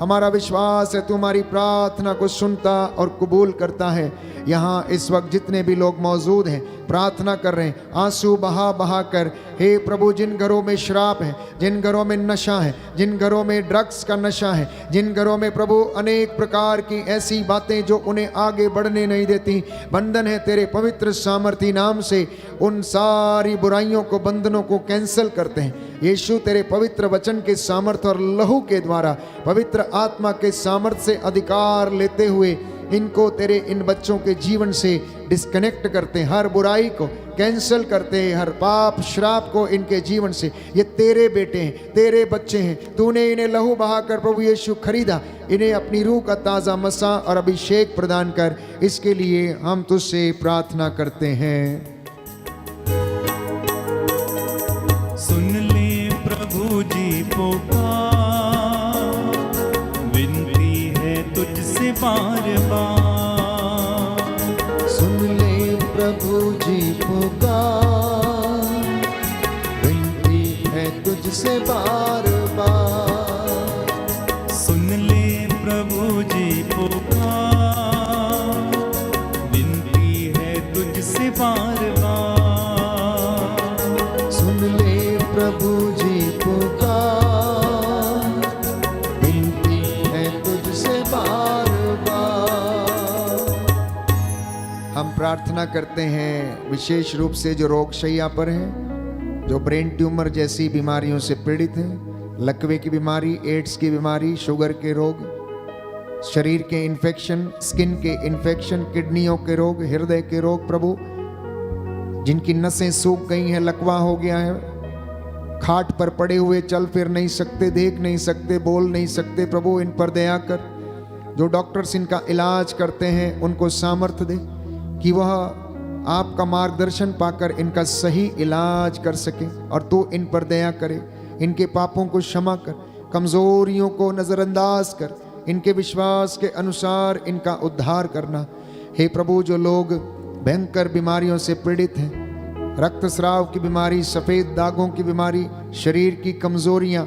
हमारा विश्वास है तुम्हारी प्रार्थना को सुनता और कबूल करता है। यहाँ इस वक्त जितने भी लोग मौजूद हैं प्रार्थना कर रहे हैं, आंसू बहा बहा कर, हे प्रभु, जिन घरों में शराब है, जिन घरों में नशा है, जिन घरों में ड्रग्स का नशा है, जिन घरों में प्रभु अनेक प्रकार की ऐसी बातें जो उन्हें आगे बढ़ने नहीं देती, बंधन है तेरे पवित्र सामर्थी नाम से उन सारी बुराइयों को, बंधनों को कैंसिल करते हैं। यीशु तेरे पवित्र वचन के सामर्थ और लहू के द्वारा, पवित्र आत्मा के सामर्थ से अधिकार लेते हुए इनको तेरे इन बच्चों के जीवन से डिस्कनेक्ट करते, हर बुराई को कैंसिल करते, हर पाप श्राप को इनके जीवन से। ये तेरे बेटे हैं, तेरे बच्चे हैं, तूने इन्हें लहू बहाकर प्रभु यीशु खरीदा, इन्हें अपनी रूह का ताज़ा मसा और अभिषेक प्रदान कर। इसके लिए हम तुझसे प्रार्थना करते हैं। सुन ले प्रभु जी पुकार, विनती है तुझसे बार बार। सुन ले प्रभु जी पुकार, विनती है तुझसे बार बार। सुन ले प्रभु जी पुकार, विनती है तुझसे बार बार। सुन ले प्रभु जी पुकार, विनती है तुझसे बार बार। हम प्रार्थना करते हैं विशेष रूप से जो रोग शैया पर हैं, जो ब्रेन ट्यूमर जैसी बीमारियों से पीड़ित हैं, लकवे की बीमारी, एड्स की बीमारी, शुगर के रोग, शरीर के इन्फेक्शन, स्किन के इन्फेक्शन, किडनियों के रोग, हृदय के रोग, प्रभु जिनकी नसें सूख गई हैं, लकवा हो गया है, खाट पर पड़े हुए चल फिर नहीं सकते, देख नहीं सकते, बोल नहीं सकते, प्रभु इन पर दया कर। जो डॉक्टर्स इनका इलाज करते हैं उनको सामर्थ्य दे कि वह आपका मार्गदर्शन पाकर इनका सही इलाज कर सके, और तू इन पर दया करे, इनके पापों को क्षमा कर, कमजोरियों को नजरअंदाज कर, इनके विश्वास के अनुसार इनका उद्धार करना। हे प्रभु, जो लोग भयंकर बीमारियों से पीड़ित हैं, रक्तस्राव की बीमारी, सफ़ेद दागों की बीमारी, शरीर की कमजोरियां,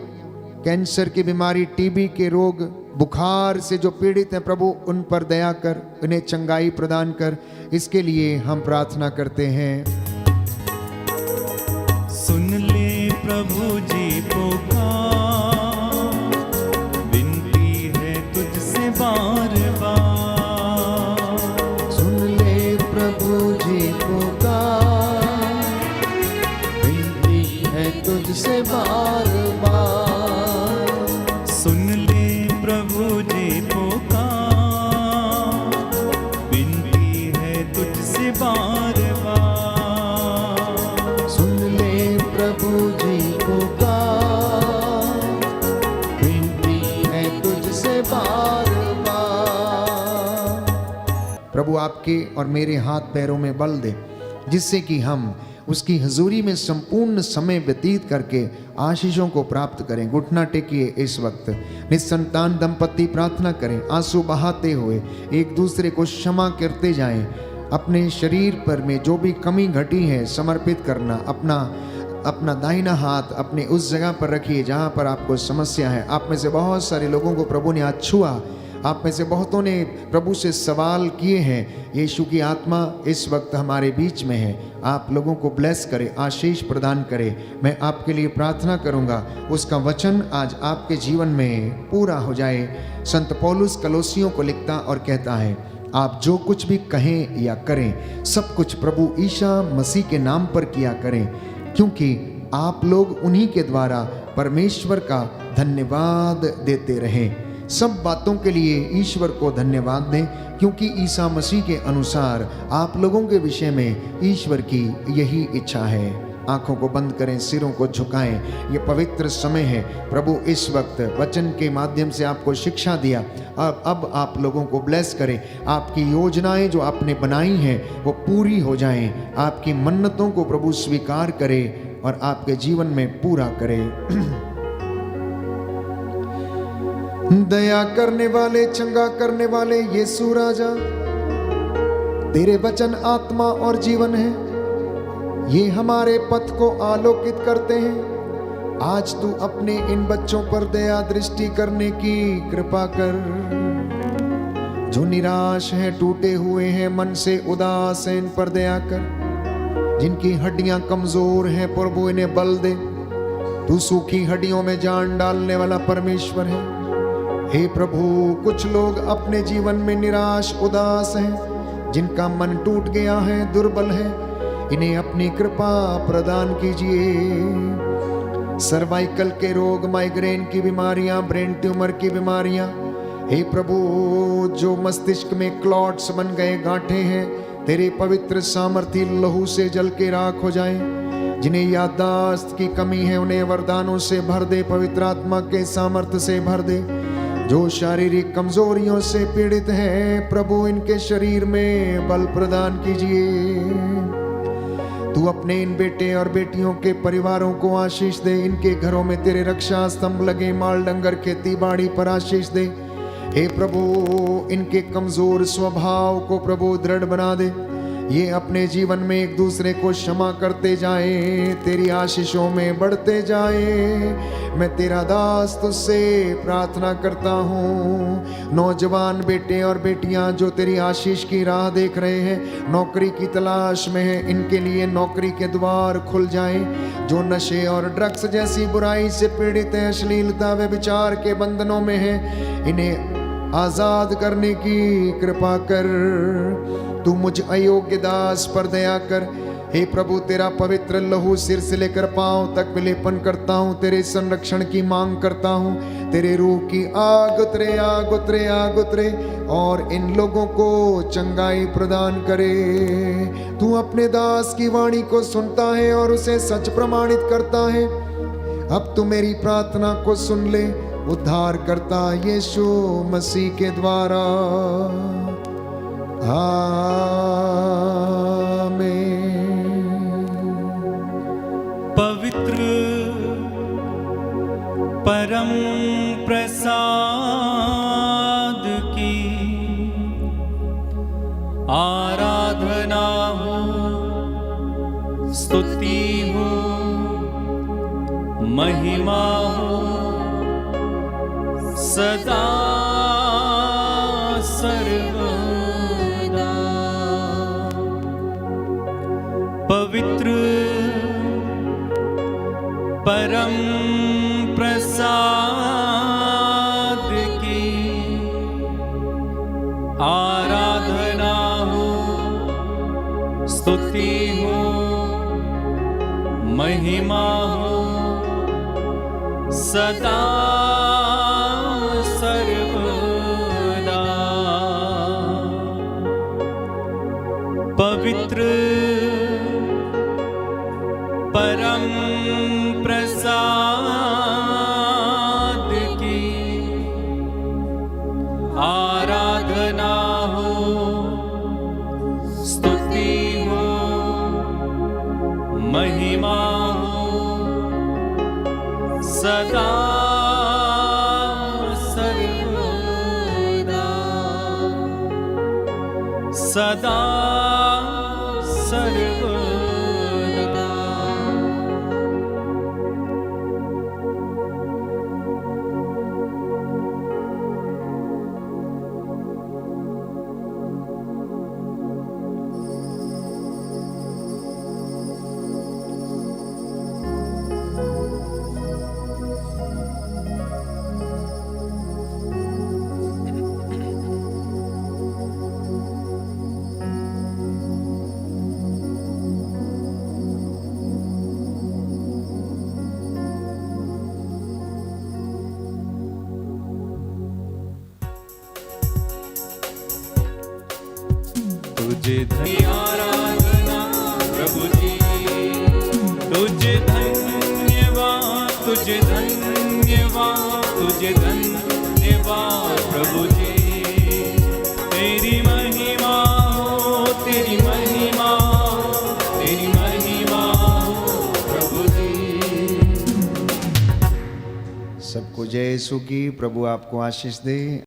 कैंसर की बीमारी, टीबी के रोग, बुखार से जो पीड़ित हैं, प्रभु उन पर दया कर, उन्हें चंगाई प्रदान कर। इसके लिए हम प्रार्थना करते हैं। सुन ले प्रभु जी पुकार, विनती है तुझसे बार बार। सुन ले प्रभु जी पुकार, विनती है तुझसे बार बार। सुन ले प्रभु जी पुकार, विनती है तुझसे बार बार। सुन ले प्रभु जी पुकार, विनती है तुझसे बार बार। प्रभु आपके और मेरे हाथ पैरों में बल दे, जिससे कि हम उसकी हजूरी में संपूर्ण समय व्यतीत करके आशीषों को प्राप्त करें। घुटना टेकिए इस वक्त, निसंतान दंपति प्रार्थना करें, आंसू बहाते हुए एक दूसरे को क्षमा करते जाएं। अपने शरीर पर में जो भी कमी घटी है समर्पित करना, अपना दाहिना हाथ अपने उस जगह पर रखिए जहाँ पर आपको समस्या है। आप में से बहुत सारे लोगों को प्रभु ने आज छुआ, आप में से बहुतों ने प्रभु से सवाल किए हैं। यीशु की आत्मा इस वक्त हमारे बीच में है, आप लोगों को ब्लेस करे, आशीष प्रदान करे। मैं आपके लिए प्रार्थना करूंगा, उसका वचन आज आपके जीवन में पूरा हो जाए। संत पौलुस कलोसियों को लिखता और कहता है, आप जो कुछ भी कहें या करें सब कुछ प्रभु ईसा मसीह के नाम पर किया करें, क्योंकि आप लोग उन्हीं के द्वारा परमेश्वर का धन्यवाद देते रहें। सब बातों के लिए ईश्वर को धन्यवाद दें, क्योंकि ईसा मसीह के अनुसार आप लोगों के विषय में ईश्वर की यही इच्छा है। आंखों को बंद करें, सिरों को झुकाएं। ये पवित्र समय है। प्रभु इस वक्त वचन के माध्यम से आपको शिक्षा दिया, अब आप लोगों को ब्लेस करें। आपकी योजनाएं जो आपने बनाई हैं वो पूरी हो जाएं। आपकी मन्नतों को प्रभु स्वीकार करे और आपके जीवन में पूरा करे। दया करने वाले, चंगा करने वाले यीशु राजा, तेरे वचन आत्मा और जीवन है। ये हमारे पथ को आलोकित करते हैं। आज तू अपने इन बच्चों पर दया दृष्टि करने की कृपा कर। जो निराश हैं, टूटे हुए हैं, मन से उदास हैं, इन पर दया कर। जिनकी हड्डियां कमजोर हैं, प्रभु इन्हें बल दे। तू सूखी हड्डियों में जान डालने वाला परमेश्वर है। हे प्रभु, कुछ लोग अपने जीवन में निराश उदास हैं, जिनका मन टूट गया है, दुर्बल है, इन्हें अपनी कृपा प्रदान कीजिए। सर्वाइकल के रोग, माइग्रेन की बीमारियां, ब्रेन ट्यूमर की बीमारियां, हे प्रभु, जो मस्तिष्क में क्लॉट्स बन गए, गांठें हैं, तेरे पवित्र सामर्थी लहू से जल के राख हो जाएं। जिन्हें याददाश्त की कमी है, उन्हें वरदानों से भर दे, पवित्र आत्मा के सामर्थ्य से भर दे। जो शारीरिक कमजोरियों से पीड़ित हैं, प्रभु इनके शरीर में बल प्रदान कीजिए। तू अपने इन बेटे और बेटियों के परिवारों को आशीष दे। इनके घरों में तेरे रक्षा स्तंभ लगे, माल डंगर खेती बाड़ी पर आशीष दे। हे प्रभु, इनके कमजोर स्वभाव को प्रभु दृढ़ बना दे। ये अपने जीवन में एक दूसरे को क्षमा करते जाएं, तेरी आशीषों में बढ़ते जाएं। मैं तेरा दास तुझसे प्रार्थना करता हूँ। नौजवान बेटे और बेटियां जो तेरी आशीष की राह देख रहे हैं, नौकरी की तलाश में हैं, इनके लिए नौकरी के द्वार खुल जाएं। जो नशे और ड्रग्स जैसी बुराई से पीड़ित हैं, अश्लीलता व विचार के बंधनों में हैं, इन्हें आजाद करने की कृपा कर। तू मुझ अयोग्य दास पर दया कर। हे प्रभु, तेरा पवित्र लहू सिर से लेकर पांव तक विलेपन करता हूँ। तेरे संरक्षण की मांग करता हूँ। तेरे रूह की आग उतरे, आग उतरे, आग उतरे और इन लोगों को चंगाई प्रदान करे। तू अपने दास की वाणी को सुनता है और उसे सच प्रमाणित करता है। अब तू मेरी प्रार्थना को सुन ले, उद्धार करता यीशु मसीह के द्वारा, आमीन। पवित्र परम प्रसाद की आराधना हो, स्तुति हो, महिमा हो सदा सर्वदा। पवित्र परम प्रसाद की आराधना हो, स्तुति हो, महिमा हो सदा सर्वदा। पवित्र परम प्रसाद की आराधना हो, स्तुति हो, महिमा हो सदा सदा सर्वदा। तुझे आराधना प्रभु जी, तुझे धन्यवाद, तुझे धन्यवाद, तुझे धन्यवाद प्रभु जी। तेरी महिमा हो, तेरी महिमा हो, तेरी महिमा हो प्रभु जी। सबको जय यीशु की। प्रभु आपको आशीष दे।